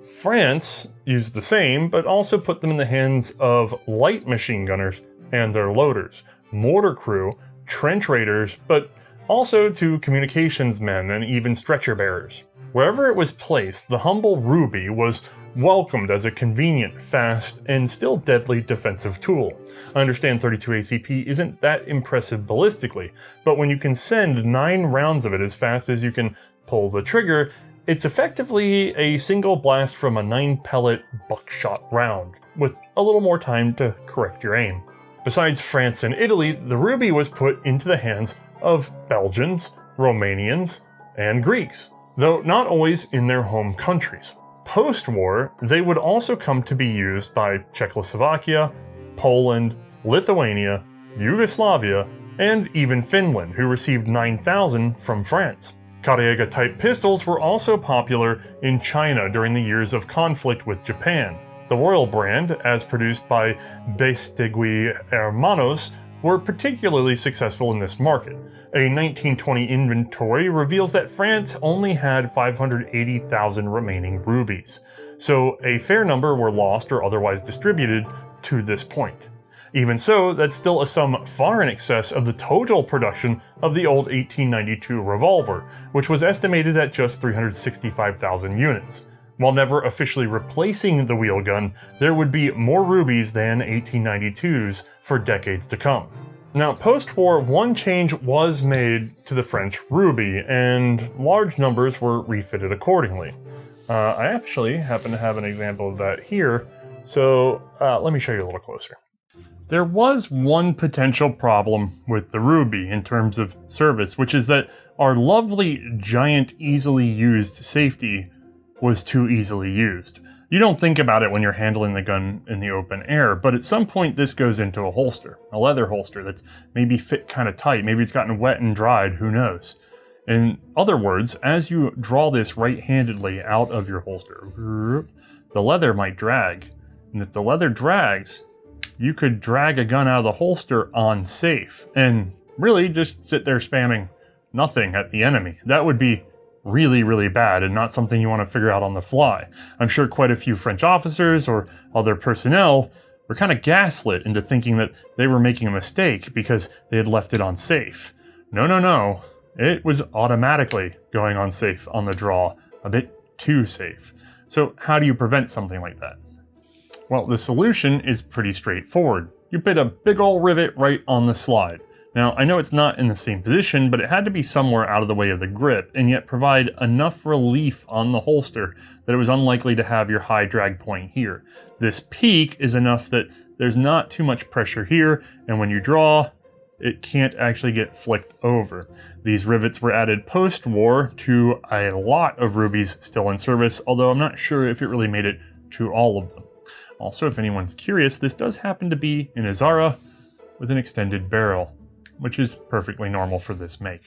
France used the same, but also put them in the hands of light machine gunners and their loaders, mortar crew, trench raiders, but also to communications men and even stretcher bearers. Wherever it was placed, the humble Ruby was welcomed as a convenient, fast, and still deadly defensive tool. I understand 32 ACP isn't that impressive ballistically, but when you can send 9 rounds of it as fast as you can pull the trigger, it's effectively a single blast from a 9-pellet buckshot round, with a little more time to correct your aim. Besides France and Italy, the Ruby was put into the hands of Belgians, Romanians, and Greeks. though not always in their home countries. Post-war, they would also come to be used by Czechoslovakia, Poland, Lithuania, Yugoslavia, and even Finland, who received 9,000 from France. Carriega-type pistols were also popular in China during the years of conflict with Japan. The Royal brand, as produced by Basques Hermanos, were particularly successful in this market. A 1920 inventory reveals that France only had 580,000 remaining rubies, so a fair number were lost or otherwise distributed to this point. Even so, that's still a sum far in excess of the total production of the old 1892 Revolver, which was estimated at just 365,000 units. While never officially replacing the wheel gun, there would be more rubies than 1892s for decades to come. Now, post-war, one change was made to the French ruby, and large numbers were refitted accordingly. I actually happen to have an example of that here, so let me show you a little closer. There was one potential problem with the ruby in terms of service, which is that our lovely, giant, easily used safety was too easily used. You don't think about it when you're handling the gun in the open air, but at some point this goes into a holster, a leather holster that's maybe fit kind of tight, maybe it's gotten wet and dried, who knows. In other words, as you draw this right-handedly out of your holster, the leather might drag, and if the leather drags, you could drag a gun out of the holster unsafe, and really just sit there spamming nothing at the enemy. That would be really, really bad and not something you want to figure out on the fly. I'm sure quite a few French officers or other personnel were kind of gaslit into thinking that they were making a mistake because they had left it unsafe. No. It was automatically going unsafe on the draw, a bit too safe. So how do you prevent something like that? Well, the solution is pretty straightforward. You put a big ol' rivet right on the slide. Now, I know it's not in the same position, but it had to be somewhere out of the way of the grip, and yet provide enough relief on the holster that it was unlikely to have your high drag point here. This peak is enough that there's not too much pressure here, and when you draw, it can't actually get flicked over. These rivets were added post-war to a lot of rubies still in service, although I'm not sure if it really made it to all of them. Also, if anyone's curious, this does happen to be an Azara with an extended barrel, which is perfectly normal for this make.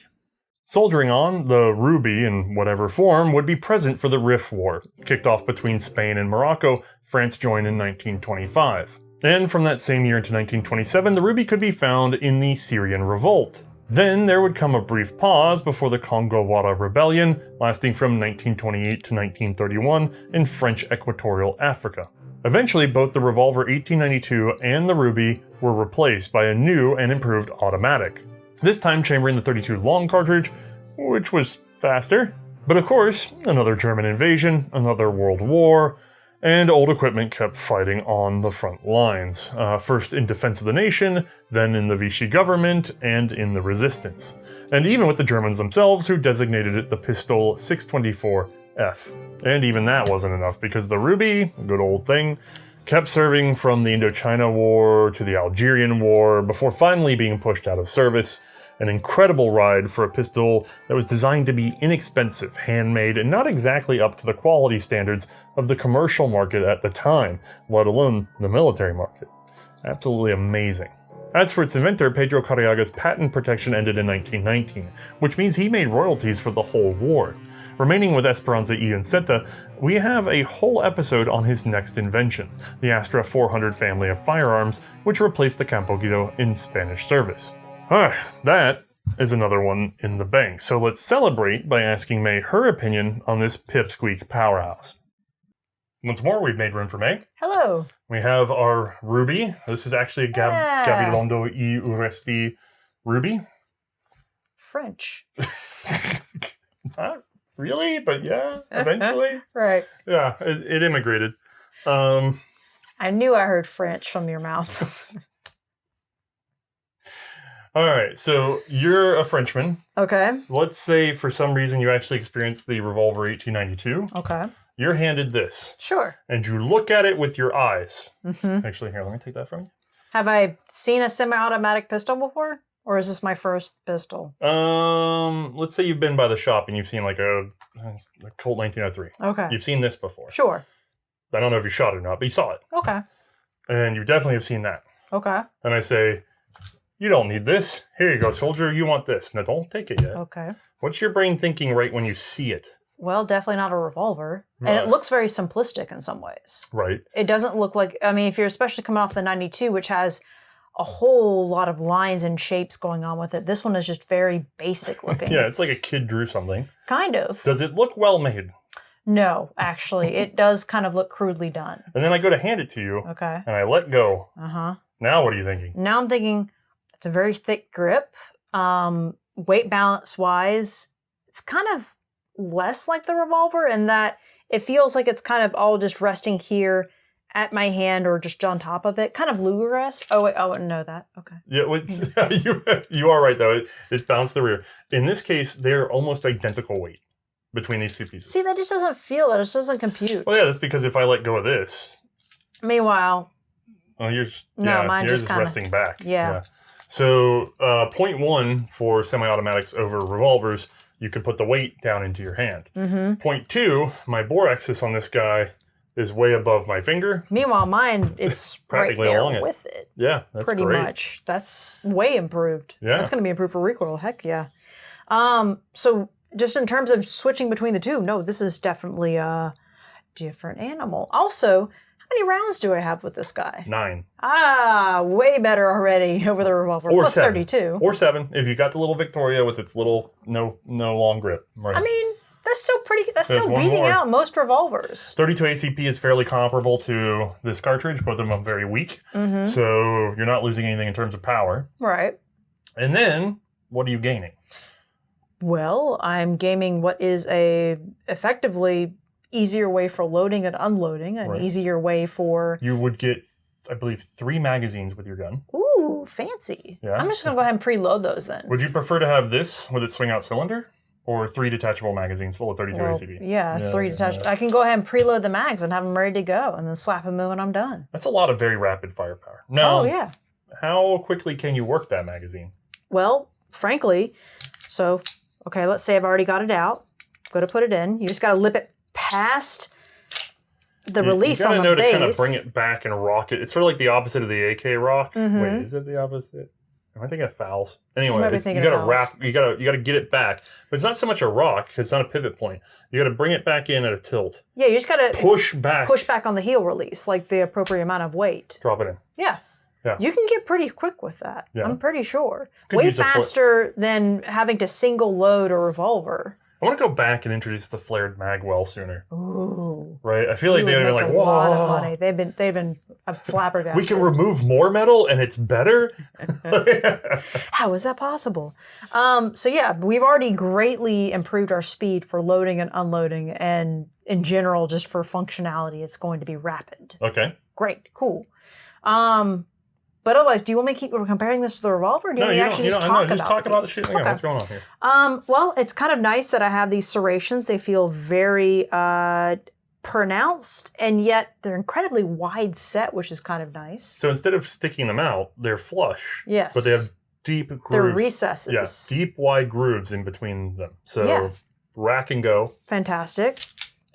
Soldiering on, the ruby, in whatever form, would be present for the Rif War. Kicked off between Spain and Morocco, France joined in 1925. And from that same year into 1927, the ruby could be found in the Syrian Revolt. Then there would come a brief pause before the Congo-Wara Rebellion, lasting from 1928 to 1931 in French Equatorial Africa. Eventually, both the Revolver 1892 and the Ruby were replaced by a new and improved automatic. This time chambering the .32 long cartridge, which was faster. But of course, another German invasion, another world war, and old equipment kept fighting on the front lines. First in defense of the nation, then in the Vichy government, and in the resistance. And even with the Germans themselves, who designated it the Pistol 624F. And even that wasn't enough, because the Ruby, a good old thing, kept serving from the Indochina War to the Algerian War, before finally being pushed out of service. An incredible ride for a pistol that was designed to be inexpensive, handmade, and not exactly up to the quality standards of the commercial market at the time, let alone the military market. Absolutely amazing. As for its inventor, Pedro Carriaga's patent protection ended in 1919, which means he made royalties for the whole war. Remaining with Esperanza y Unceta, we have a whole episode on his next invention, the Astra 400 family of firearms, which replaced the Campoguido in Spanish service. That is another one in the bank, so let's celebrate by asking May her opinion on this pipsqueak powerhouse. Once more, we've made room for May. Hello. We have our Ruby. This is actually a Gabilondo y Uresti Ruby. French. Not really, but yeah, eventually. Right. Yeah, it immigrated. I knew I heard French from your mouth. All right, so you're a Frenchman. Okay. Let's say for some reason you actually experienced the Revolver 1892. Okay. You're handed this. Sure. And you look at it with your eyes. Mm-hmm. Actually, here, let me take that from you. Have I seen a semi-automatic pistol before? Or is this my first pistol? Let's say you've been by the shop and you've seen like a Colt 1903. Okay. You've seen this before. Sure. I don't know if you shot it or not, but you saw it. Okay. And you definitely have seen that. Okay. And I say, you don't need this. Here you go, soldier. You want this. No, don't take it yet. Okay. What's your brain thinking right when you see it? Well, definitely not a revolver. Right. And it looks very simplistic in some ways. Right. It doesn't look like, I mean, if you're especially coming off the 92, which has a whole lot of lines and shapes going on with it, this one is just very basic looking. Yeah, it's like a kid drew something. Kind of. Does it look well made? No, actually. It does kind of look crudely done. And then I go to hand it to you. Okay. And I let go. Uh-huh. Now what are you thinking? Now I'm thinking it's a very thick grip. Weight balance wise, it's kind of less like the revolver in that it feels like it's kind of all just resting here at my hand or just on top of it. Kind of Luger-esque. Oh, wait, I wouldn't know that. Okay. Yeah, you are right, though. It's bounced the rear. In this case, they're almost identical weight between these two pieces. See, that just doesn't feel, that just doesn't compute. Well, yeah, that's because if I let go of this... Meanwhile... Oh, yours is resting back. Yeah. So, point one for semi-automatics over revolvers, you can put the weight down into your hand. Mm-hmm. Point two, my bore axis on this guy is way above my finger. Meanwhile, mine, it's practically right there along with it. Yeah, that's pretty great. much. That's way improved. Yeah. That's going to be improved for recoil. Heck yeah. So just in terms of switching between the two, no, this is definitely a different animal. Also, how many rounds do I have with this guy? 9. Ah, way better already over the revolver. Or Plus 7. 32. Or 7, if you got the little Victoria with its little, no long grip. Right. I mean, that's still pretty, that's There's still one beating more. out most revolvers. 32 ACP is fairly comparable to this cartridge. Both of them are very weak. Mm-hmm. So you're not losing anything in terms of power. Right. And then, what are you gaining? Well, I'm gaming what is a effectively easier way for loading and unloading, an easier way for... You would get, I believe, 3 magazines with your gun. Ooh, fancy. Yeah. I'm just going to go ahead and preload those then. Would you prefer to have this with its swing-out cylinder? Or 3 detachable magazines full of 32 ACP? Yeah, 3 detachable. I can go ahead and preload the mags and have them ready to go and then slap them in when I'm done. That's a lot of very rapid firepower. Now, oh, yeah. How quickly can you work that magazine? Well, frankly, so, okay, let's say I've already got it out. Go to put it in. You just got to lip it past the release on the base. You got to know to kind of bring it back and rock it. It's sort of like the opposite of the AK rock. Mm-hmm. Wait, is it the opposite? Am I thinking of fouls? Anyway, you got to wrap. You got to get it back, but it's not so much a rock because it's not a pivot point. You got to bring it back in at a tilt. Yeah, you just got to push back on the heel release, like the appropriate amount of weight. Drop it in. Yeah. Yeah. You can get pretty quick with that. Yeah. I'm pretty sure. Could Way use a faster than having to single load a revolver. I want to go back and introduce the flared mag well sooner. Ooh. Right? I feel like they would have been like, whoa. A lot of money. They've been flabbergasted. We can remove more metal and it's better? How is that possible? So yeah, we've already greatly improved our speed for loading and unloading, and in general, just for functionality, it's going to be rapid. Okay. Great. Cool. But otherwise, do you want me to keep comparing this to the revolver? Or do you want me to actually just talk about the shooting? Okay. What's going on here? Well, it's kind of nice that I have these serrations. They feel very pronounced, and yet they're incredibly wide set, which is kind of nice. So instead of sticking them out, they're flush. Yes. But they have deep grooves. They're recesses. Yeah, deep, wide grooves in between them. So rack and go. Fantastic.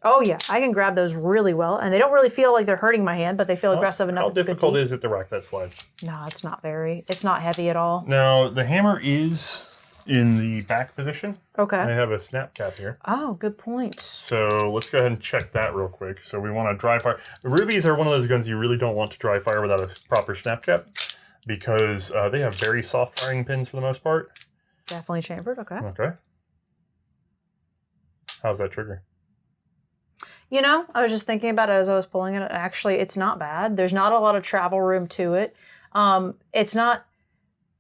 Oh, yeah. I can grab those really well. And they don't really feel like they're hurting my hand, but they feel aggressive enough. How difficult is it to rack that slide? No, it's not very. It's not heavy at all. Now, the hammer is in the back position. Okay. I have a snap cap here. Oh, good point. So let's go ahead and check that real quick. So we want to dry fire. The Rubies are one of those guns you really don't want to dry fire without a proper snap cap because they have very soft firing pins for the most part. Definitely chambered. Okay. Okay. How's that trigger? You know, I was just thinking about it as I was pulling it. Actually, it's not bad. There's not a lot of travel room to it. It's not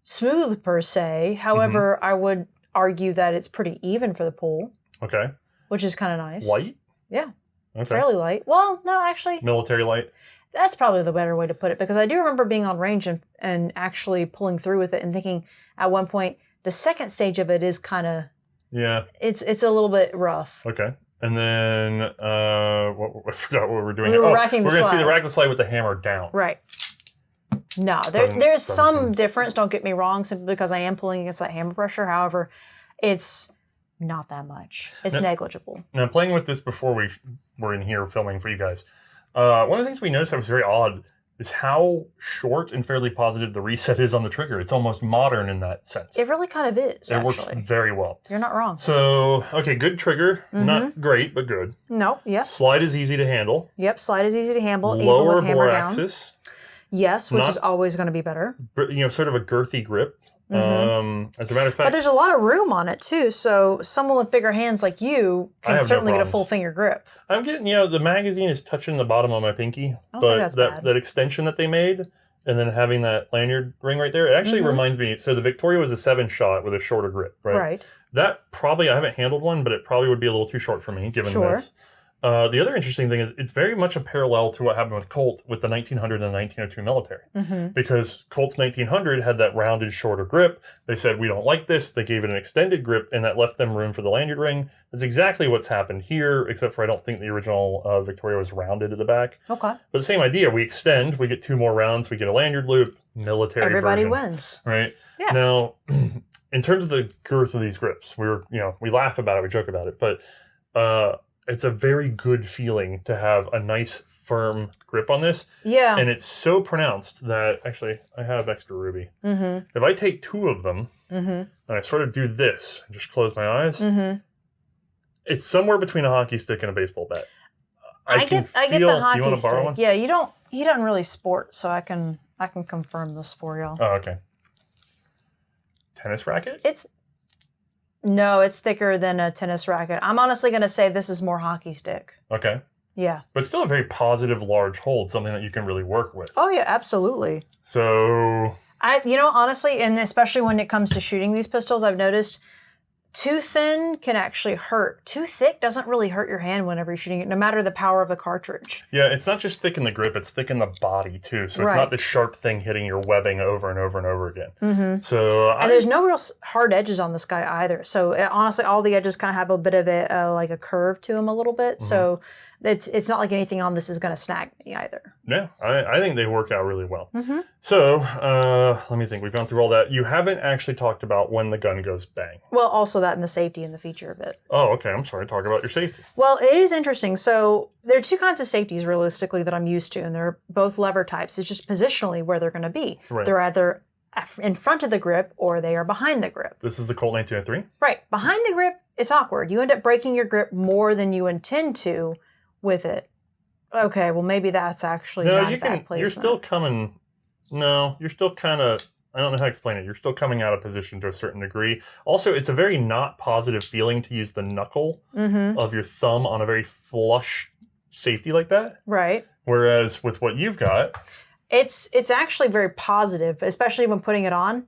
smooth per se. However, I would argue that it's pretty even for the pull. Okay. Which is kind of nice. Light? Yeah. Okay. Fairly light. Well, no, actually. Military light? That's probably the better way to put it, because I do remember being on range and actually pulling through with it and thinking at one point, the second stage of it is kind of... Yeah. It's a little bit rough. Okay. And then, I forgot what we're doing. We're racking the slide. We're going to see the rack the slide with the hammer down. Right. No, there's some difference, don't get me wrong, simply because I am pulling against that hammer pressure. However, it's not that much. It's negligible. Now, playing with this before we were in here filming for you guys, one of the things we noticed that was very odd is how short and fairly positive the reset is on the trigger. It's almost modern in that sense. It really kind of is, It works very well. You're not wrong. So, okay, good trigger. Not great, but good. No, yep. Slide is easy to handle. Yep, slide is easy to handle. Lower even with hammer bore down. axis. Yes, which is always going to be better. Sort of a girthy grip. As a matter of fact, but there's a lot of room on it too, so someone with bigger hands like you can certainly get a full finger grip. I'm getting, the magazine is touching the bottom of my pinky, but that extension that they made, and then having that lanyard ring right there, it actually reminds me. So the Victoria was a 7-shot with a shorter grip, right? Right. That probably, I haven't handled one, but it probably would be a little too short for me given this. The other interesting thing is it's very much a parallel to what happened with Colt with the 1900 and the 1902 military. Because Colt's 1900 had that rounded, shorter grip. They said, we don't like this. They gave it an extended grip, and that left them room for the lanyard ring. That's exactly what's happened here, except for I don't think the original Victoria was rounded at the back. Okay. But the same idea. We extend. We get 2 more rounds. We get a lanyard loop. Military Everybody version, wins. right? Yeah. Now, in terms of the girth of these grips, we laugh about it. We joke about it. But it's a very good feeling to have a nice, firm grip on this. Yeah. And it's so pronounced that, actually, I have extra ruby. If I take 2 of them, and I sort of do this, and just close my eyes, it's somewhere between a hockey stick and a baseball bat. I get the hockey stick. Do you want to borrow one? Yeah, you don't really sport, so I can confirm this for y'all. Oh, okay. Tennis racket? No, it's thicker than a tennis racket. I'm honestly going to say this is more hockey stick. Okay. Yeah. But still a very positive, large hold, something that you can really work with. Oh, yeah, absolutely. So... honestly, and especially when it comes to shooting these pistols, I've noticed too thin can actually hurt. Too thick doesn't really hurt your hand whenever you're shooting it, no matter the power of the cartridge. Yeah, it's not just thick in the grip, it's thick in the body, too. So it's not this sharp thing hitting your webbing over and over and over again. So and there's no real hard edges on this guy either. So honestly, all the edges kind of have a bit of like a curve to them a little bit. So it's not like anything on this is going to snag me either. Yeah, I think they work out really well. So let me think. We've gone through all that. You haven't actually talked about when the gun goes bang. Well, also that and the safety and the feature of it. Oh, okay. I'm sorry. Talk about your safety. Well, it is interesting. So there are 2 kinds of safeties realistically that I'm used to, and they're both lever types. It's just positionally where they're going to be. Right. They're either in front of the grip or they are behind the grip. This is the Colt 1903? Right. Behind the grip, it's awkward. You end up breaking your grip more than you intend to with it. Okay, well, maybe that's actually not a bad placement. You're still coming... No, you're still kind of... I don't know how to explain it. You're still coming out of position to a certain degree. Also, it's a very not positive feeling to use the knuckle of your thumb on a very flush safety like that. Right. Whereas with what you've got... It's actually very positive, especially when putting it on.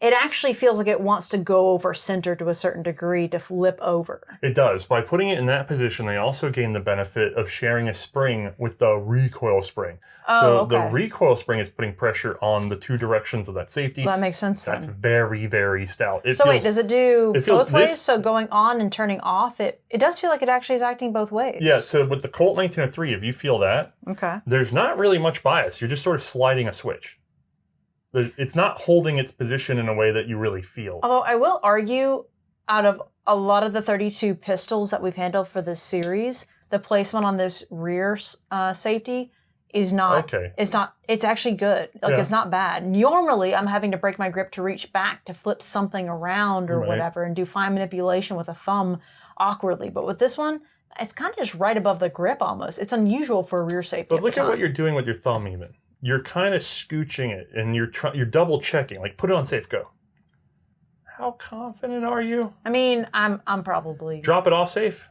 It actually feels like it wants to go over center to a certain degree to flip over. It does. By putting it in that position, they also gain the benefit of sharing a spring with the recoil spring. So the recoil spring is putting pressure on the 2 directions of that safety. Well, that makes sense then. That's very, very stout. Wait, does it do both ways? So going on and turning off, it does feel like it actually is acting both ways. Yeah, so with the Colt 1903, if you feel that, there's not really much bias. You're just sort of sliding a switch. It's not holding its position in a way that you really feel. Although I will argue, out of a lot of the 32 pistols that we've handled for this series, the placement on this rear safety is not. Okay. It's actually good. It's not bad. Normally, I'm having to break my grip to reach back to flip something around or whatever and do fine manipulation with a thumb awkwardly. But with this one, it's kind of just right above the grip almost. It's unusual for a rear safety. But look at what you're doing with your thumb even. You're kind of scooching it, and you're double checking. Like, put it on safe, go. How confident are you? I mean, I'm probably... Drop it off safe.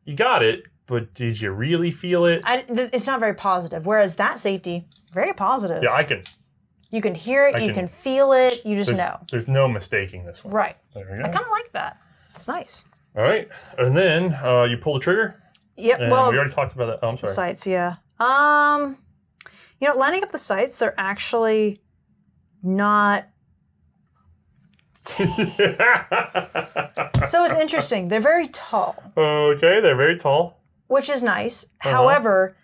You got it, but did you really feel it? It's not very positive. Whereas that safety, very positive. Yeah, I can. You can hear it, you can feel it, you just know. There's no mistaking this one. Right. There we go. I kind of like that. It's nice. All right, and then you pull the trigger. Yep. And well, we already talked about that. Oh, I'm sorry. Sights, yeah. Lining up the sights, they're actually not... So it's interesting. They're very tall. Okay, they're very tall. Which is nice. However,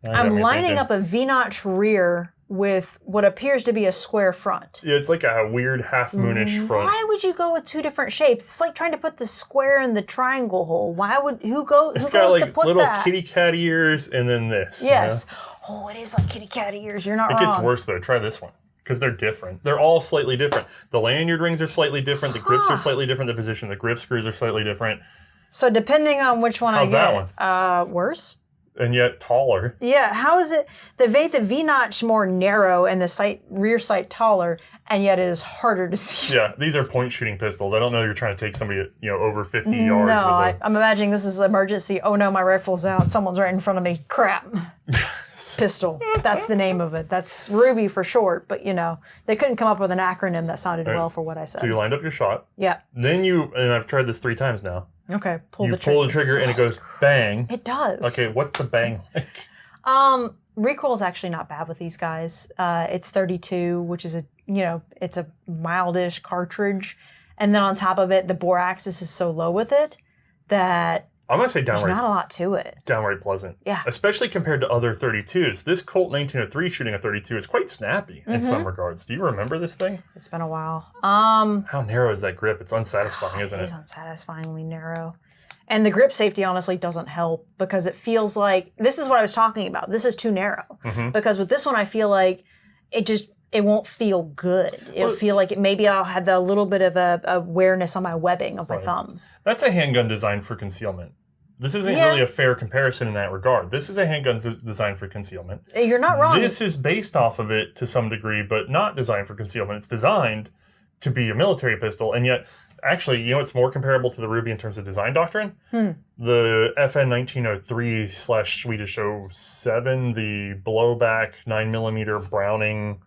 I'm lining up a V-notch rear with what appears to be a square front. Yeah, it's like a weird half-moonish front. Why would you go with two different shapes? It's like trying to put the square in the triangle hole. Who goes It's got like to put little that? kitty cat ears and then this. Yes. Oh, it is like kitty cat ears. You're not It wrong. gets worse though. Try this one. Because they're different. They're all slightly different. The lanyard rings are slightly different. The grips are slightly different. The position of the grip screws are slightly different. So depending on which one How's I that get, worse. And yet taller. Yeah, how is it the V-notch more narrow and the rear sight taller, and yet it is harder to see? Yeah, these are point shooting pistols. I don't know you're trying to take somebody at, over 50 yards. No, I'm imagining this is emergency. Oh no, my rifle's out. Someone's right in front of me. Crap. Pistol. That's the name of it. That's Ruby for short, but they couldn't come up with an acronym that sounded well for what I said. So you lined up your shot. Yeah. Then and I've tried this 3 times now. Okay, pull the trigger and it goes bang. It does. Okay, what's the bang like? Recoil is actually not bad with these guys. It's 32, which is it's a mildish cartridge. And then on top of it, the bore axis is so low with it that I'm going to say there's downright. not a lot to it. Downright pleasant. Yeah. Especially compared to other 32s. This Colt 1903 shooting a 32 is quite snappy in some regards. Do you remember this thing? It's been a while. How narrow is that grip? It's unsatisfying, isn't It it? is unsatisfyingly narrow. And the grip safety honestly doesn't help because it feels like, this is what I was talking about. This is too narrow. Because with this one, I feel like it won't feel good. It'll feel like maybe I'll have a little bit of a awareness on my webbing of my thumb. That's a handgun designed for concealment. This isn't really a fair comparison in that regard. This is a handgun designed for concealment. You're not wrong. This is based off of it to some degree, but not designed for concealment. It's designed to be a military pistol, and yet, actually, it's more comparable to the Ruby in terms of design doctrine? The FN 1903/Swedish 07, the blowback 9mm Browning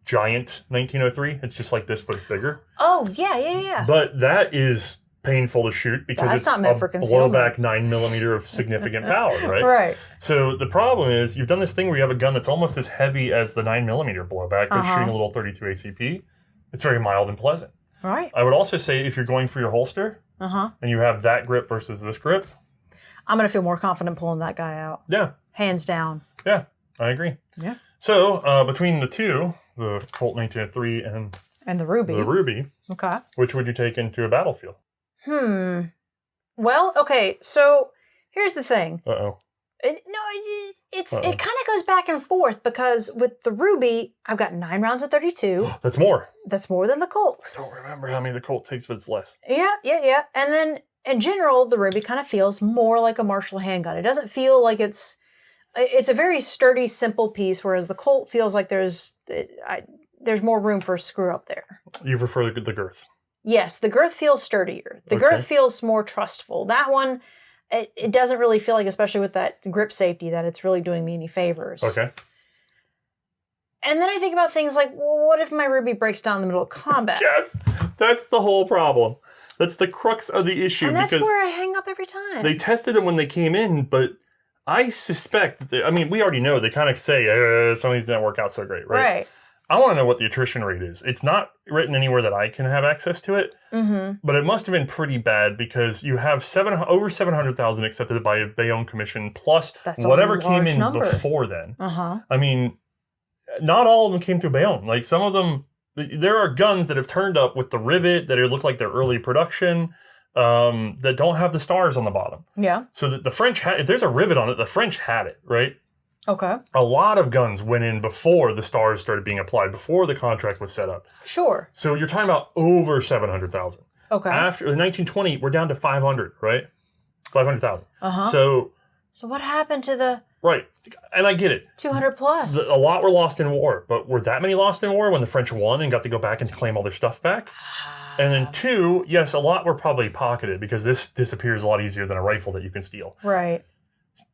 Giant 1903. It's just like this, but bigger. Oh, yeah. But that is painful to shoot because That's it's not meant a for concealment. blowback 9mm of significant power, right? Right. So the problem is you've done this thing where you have a gun that's almost as heavy as the 9mm blowback, but shooting a little 32 ACP. It's very mild and pleasant. Right. I would also say if you're going for your holster and you have that grip versus this grip. I'm going to feel more confident pulling that guy out. Yeah. Hands down. Yeah, I agree. Yeah. So between the two, the Colt 1903 And the Ruby. Okay. Which would you take into a battlefield? Well, okay, so here's the thing. Uh-oh. It kind of goes back and forth because with the Ruby, I've got 9 rounds of 32. That's more. That's more than the Colt. I don't remember how many the Colt takes, but it's less. Yeah. And then in general, the Ruby kind of feels more like a Marshall handgun. It doesn't feel like it's a very sturdy, simple piece, whereas the Colt feels like there's more room for a screw up there. You prefer the girth? Yes, the girth feels sturdier. The girth feels more trustful. That one, it doesn't really feel like, especially with that grip safety, that it's really doing me any favors. Okay. And then I think about things like, well, what if my Ruby breaks down in the middle of combat? Yes, that's the whole problem. That's the crux of the issue. And that's where I hang up every time. They tested it when they came in, but I suspect that we already know. They kind of say, some of these didn't work out so great, right? Right. I want to know what the attrition rate is. It's not written anywhere that I can have access to it, but it must have been pretty bad because you have over 700,000 accepted by a Bayonne commission plus whatever came in before then. Not all of them came through Bayonne. Like some of them, there are guns that have turned up with the rivet that look like they're early production that don't have the stars on the bottom. Yeah. So that the French if there's a rivet on it, the French had it, right? Okay. A lot of guns went in before the stars started being applied, before the contract was set up. Sure. So you're talking about over 700,000. Okay. After 1920, we're down to 500, right? 500,000. So what happened to the... Right. And I get it. 200 plus. A lot were lost in war, but were that many lost in war when the French won and got to go back and claim all their stuff back? And then 2, yes, a lot were probably pocketed because this disappears a lot easier than a rifle that you can steal. Right.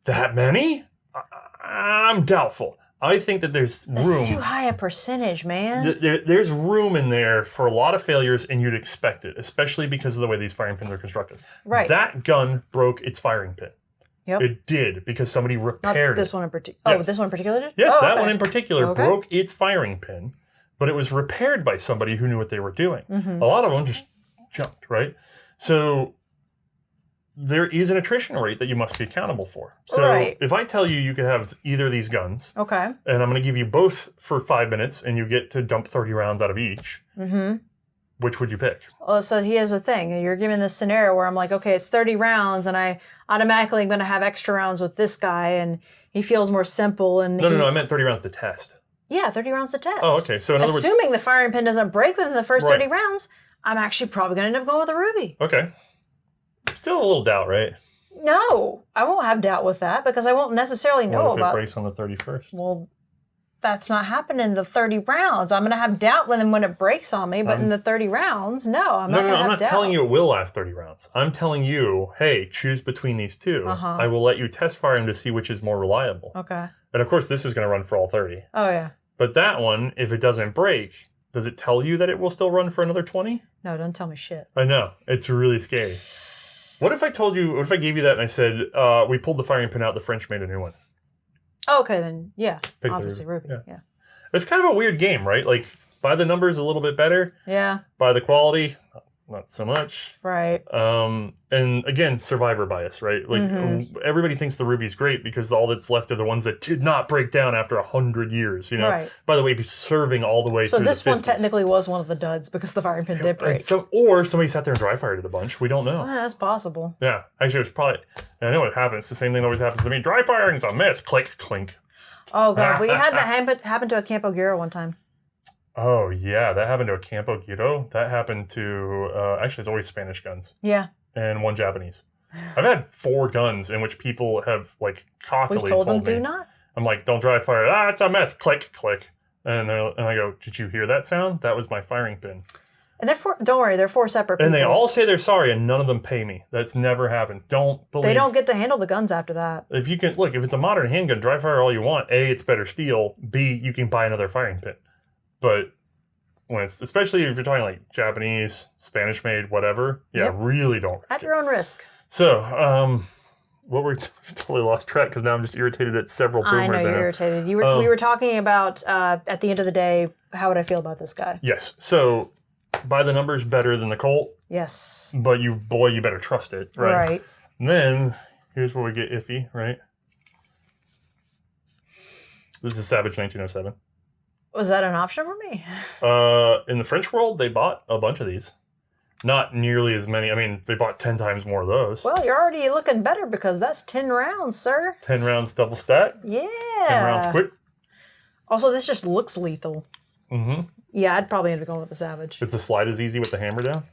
That many? I'm doubtful. I think that there's room. That's too high a percentage, man. There's room in there for a lot of failures, and you'd expect it, especially because of the way these firing pins are constructed. Right. That gun broke its firing pin. Yep. It did, because somebody repaired this it. one in particular. Oh, this one in particular did? Yes, that okay. one in particular broke its firing pin, but it was repaired by somebody who knew what they were doing. A lot of them just jumped, right? So there is an attrition rate that you must be accountable for. So if I tell you you could have either of these guns, okay, and I'm going to give you both for 5 minutes, and you get to dump 30 rounds out of each, which would you pick? Well, so here's the thing. You're giving this scenario where I'm like, okay, it's 30 rounds, and I automatically am going to have extra rounds with this guy, and he feels more simple. And No, I meant 30 rounds to test. Yeah, 30 rounds to test. Oh, okay. So in other words, assuming the firing pin doesn't break within the first 30 rounds, I'm actually probably going to end up going with a ruby. Okay. Still a little doubt, right? No, I won't have doubt with that because I won't necessarily know what if about. It breaks on the 31st? Well, that's not happening in the 30 rounds. I'm going to have doubt when it breaks on me, but in the 30 rounds, no, I'm not going to have doubt. I'm not telling you it will last 30 rounds. I'm telling you, hey, choose between these two. I will let you test fire them to see which is more reliable. Okay. And of course, this is going to run for all 30. Oh, yeah. But that one, if it doesn't break, does it tell you that it will still run for another 20? No, don't tell me shit. I know. It's really scary. What if I gave you that and I said, we pulled the firing pin out, the French made a new one? Okay, then, yeah. Pick obviously, ruby. Yeah. It's kind of a weird game, right? Like, by the numbers, a little bit better. Yeah. By the quality, not so much. Right. And again, survivor bias, right? Like, everybody thinks the ruby's great because all that's left are the ones that did not break down after 100 years, you know? Right. By the way, serving all the way so through the 50s. So this one technically was one of the duds because the firing pin did break. Or somebody sat there and dry fired it a bunch. We don't know. That's possible. Yeah. Actually, it's probably... I know what happens. It's the same thing that always happens to me. Dry firing's a myth. Click, clink. Oh, God. We had that happen to a Campo Giro one time. Oh, yeah. That happened to a Campo Giro. That happened to... actually, it's always Spanish guns. Yeah. And one Japanese. I've had 4 guns in which people have, like, cockily We've told them me. do not? I'm like, don't dry fire. It's a myth. Click, click. And I go, did you hear that sound? That was my firing pin. And don't worry, they're 4 separate people. And they all say they're sorry, and none of them pay me. That's never happened. Don't believe. They don't get to handle the guns after that. If you can, look, if it's a modern handgun, dry fire all you want. A, it's better steel. B, you can buy another firing pin. But when it's, especially if you're talking like Japanese, Spanish made, whatever, really don't risk at your own risk. So, what were totally lost track because now I'm just irritated at several boomers. I know you're irritated. We were talking about at the end of the day, how would I feel about this guy? Yes. So, by the numbers, better than the Colt. Yes. But you better trust it, right? Right. And then here's where we get iffy, right? This is Savage 1907. Was that an option for me? In the French world, they bought a bunch of these. Not nearly as many. I mean, they bought 10 times more of those. Well, you're already looking better because that's 10 rounds, sir. 10 rounds double stack. Yeah. 10 rounds quick. Also, this just looks lethal. Mm-hmm. Yeah, I'd probably end up going with the Savage. Is the slide as easy with the hammer down?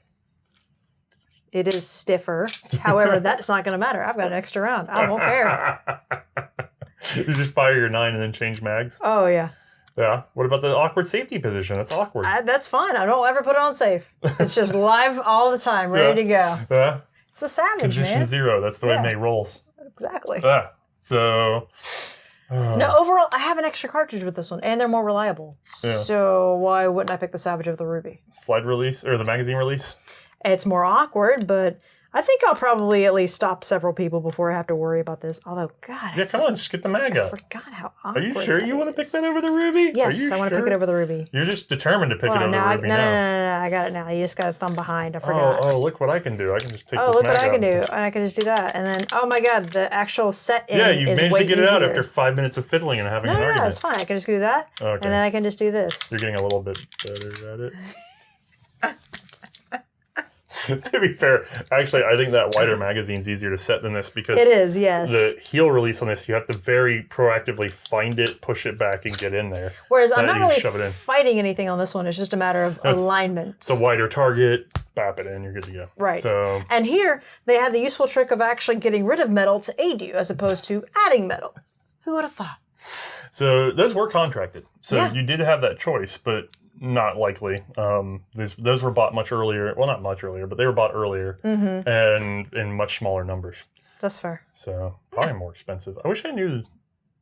It is stiffer. However, that's not going to matter. I've got an extra round. I won't care. You just fire your 9 and then change mags? Oh, yeah. Yeah. What about the awkward safety position? That's awkward. That's fine. I don't ever put it on safe. It's just live all the time, ready to go. Yeah. It's the Savage, Condition man. 0. That's the way May rolls. Exactly. Yeah. So... No, overall, I have an extra cartridge with this one, and they're more reliable. Yeah. So why wouldn't I pick the Savage over the Ruby? Slide release, or the magazine release? It's more awkward, but I think I'll probably at least stop several people before I have to worry about this. Although, God, come on, just get the mag up. I forgot how awkward. Are you sure you want to pick that over the Ruby? Yes, I want to pick it over the Ruby. You're just determined to pick it over the Ruby now. No, I got it now. You just got a thumb behind. I forgot. Oh, look what I can do. I can just take this mag look what I out. can do. And I can just do that. And then, oh my God, the actual set in is way easier. Yeah, you managed to get it out after 5 minutes of fiddling and having an argument. No, it's fine. I can just do that. Okay. And then I can just do this. You're getting a little bit better at it. To be fair, actually, I think that wider magazine's easier to set than this because it is, yes. The heel release on this, you have to very proactively find it, push it back, and get in there. Whereas I'm not really fighting anything on this one. It's just a matter of alignment. It's a wider target, bap it in, you're good to go. Right. So, and here, they had the useful trick of actually getting rid of metal to aid you as opposed to adding metal. Who would have thought? So those were contracted. So you did have that choice, but... Not likely. Those were bought much earlier. Well, not much earlier, but they were bought earlier and in much smaller numbers. That's fair. So probably more expensive. I wish I knew.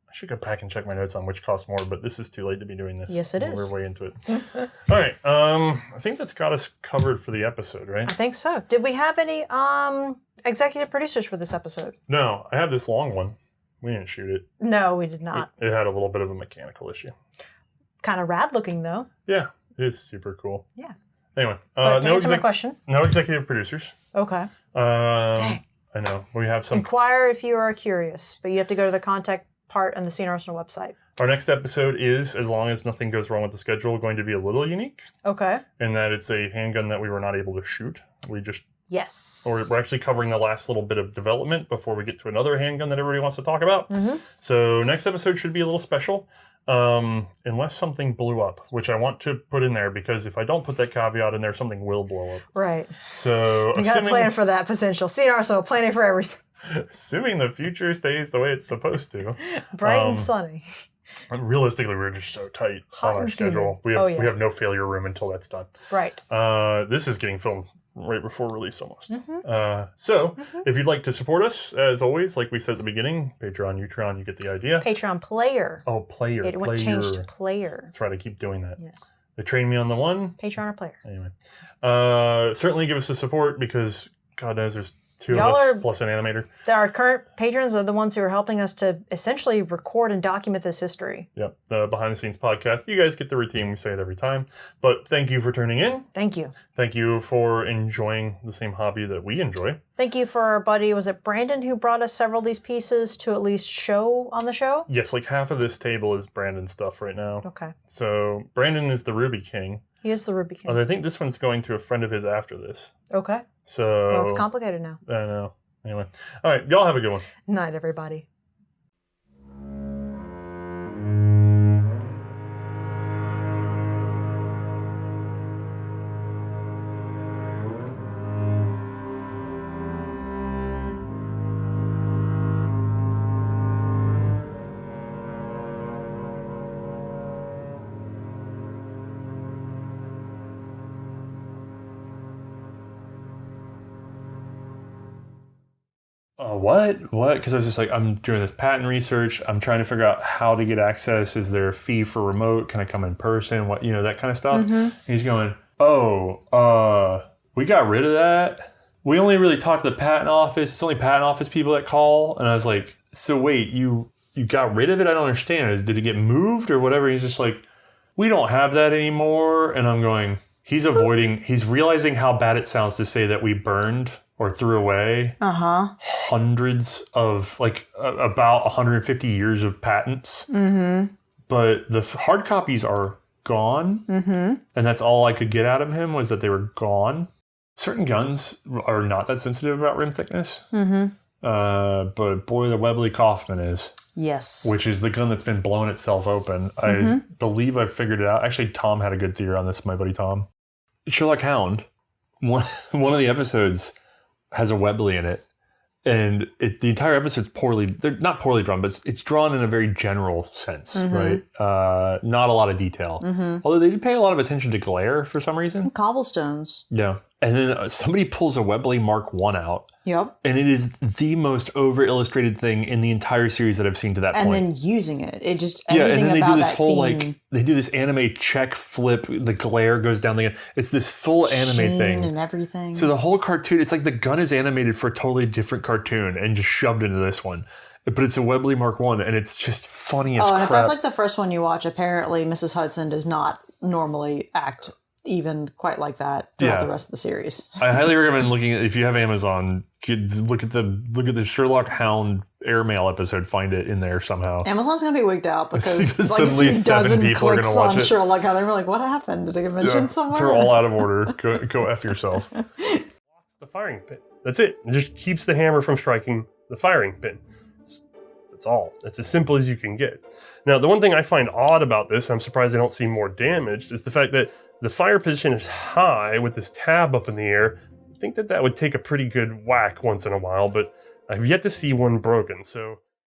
I should go back and check my notes on which costs more, but this is too late to be doing this. Yes, it is. We're way into it. All right. I think that's got us covered for the episode, right? I think so. Did we have any executive producers for this episode? No, I have this long one. We didn't shoot it. No, we did not. It had a little bit of a mechanical issue. Kind of rad looking though. Yeah, it is super cool. Yeah. Anyway, to answer my question. No executive producers. Okay. Dang. I know. We have some. Inquire if you are curious, but you have to go to the contact part on the C&Rsenal website. Our next episode is, as long as nothing goes wrong with the schedule, going to be a little unique. Okay. In that it's a handgun that we were not able to shoot. Yes. Or we're actually covering the last little bit of development before we get to another handgun that everybody wants to talk about. So next episode should be a little special. Unless something blew up, which I want to put in there, because if I don't put that caveat in there, something will blow up. Right. So we got to plan for that potential. C&Rsenal, planning for everything. Assuming the future stays the way it's supposed to. Bright and sunny. Realistically, we're just so tight on our schedule. We have no failure room until that's done. Right. This is getting filmed right before release almost. If you'd like to support us, as always, like we said at the beginning, Patreon, Utron, you get the idea. Patreon player. Oh, player. It went changed to player. That's right, I keep doing that. Yes. They trained me on the one. Patreon or player. Anyway. Certainly give us the support, because God knows there's two of us plus an animator. Our current patrons are the ones who are helping us to essentially record and document this history. Yep, the behind the scenes podcast. You guys get the routine. We say it every time. But thank you for tuning in. Thank you. Thank you for enjoying the same hobby that we enjoy. Thank you for our buddy, was it Brandon, who brought us several of these pieces to at least show on the show? Yes, like half of this table is Brandon stuff right now. Okay. So Brandon is the Ruby King. He is the Ruby King. Although I think this one's going to a friend of his after this. Okay. So well, it's complicated now. I know. Anyway. All right. Y'all have a good one. Night, everybody. What? Because I was just like, I'm doing this patent research. I'm trying to figure out how to get access. Is there a fee for remote? Can I come in person? What, that kind of stuff. He's going, we got rid of that. We only really talk to the patent office. It's only patent office people that call. And I was like, so wait, you got rid of it? I don't understand. Did it get moved or whatever? He's just like, we don't have that anymore. And I'm going, he's realizing how bad it sounds to say that we burned or threw away hundreds of, about 150 years of patents. But the hard copies are gone. And that's all I could get out of him, was that they were gone. Certain guns are not that sensitive about rim thickness. But boy, the Webley Kaufman is. Yes. Which is the gun that's been blowing itself open. I believe I figured it out. Actually, Tom had a good theory on this, my buddy Tom. Sherlock Hound, one of the episodes has a Webley in it, and the entire episode's they're not poorly drawn, but it's drawn in a very general sense, right? Not a lot of detail. Although they do pay a lot of attention to glare for some reason. And cobblestones. Yeah. And then somebody pulls a Webley Mark I out. Yep. And it is the most over-illustrated thing in the entire series that I've seen to that point. And then using it. It just, and everything then they about do this that whole, scene. they do this anime check flip, the glare goes down the gun. It's this full anime Sheen thing. and everything. So the whole cartoon, it's like the gun is animated for a totally different cartoon and just shoved into this one. But it's a Webley Mark I, and it's just funny as crap. And if that's like the first one you watch, apparently Mrs. Hudson does not normally act even quite like that throughout the rest of the series. I highly recommend looking at, if you have Amazon, look at the Sherlock Hound airmail episode. Find it in there somehow. Amazon's gonna be wigged out because suddenly 7 people are gonna watch it. Sherlock Hound, they were like, "What happened? Did I get mentioned somewhere?" They're all out of order. Go F yourself. Locks the firing pin. That's it. It just keeps the hammer from striking the firing pin. That's all. That's as simple as you can get. Now, the one thing I find odd about this, I'm surprised I don't see more damaged, is the fact that the fire position is high with this tab up in the air. I think that would take a pretty good whack once in a while, but I've yet to see one broken. So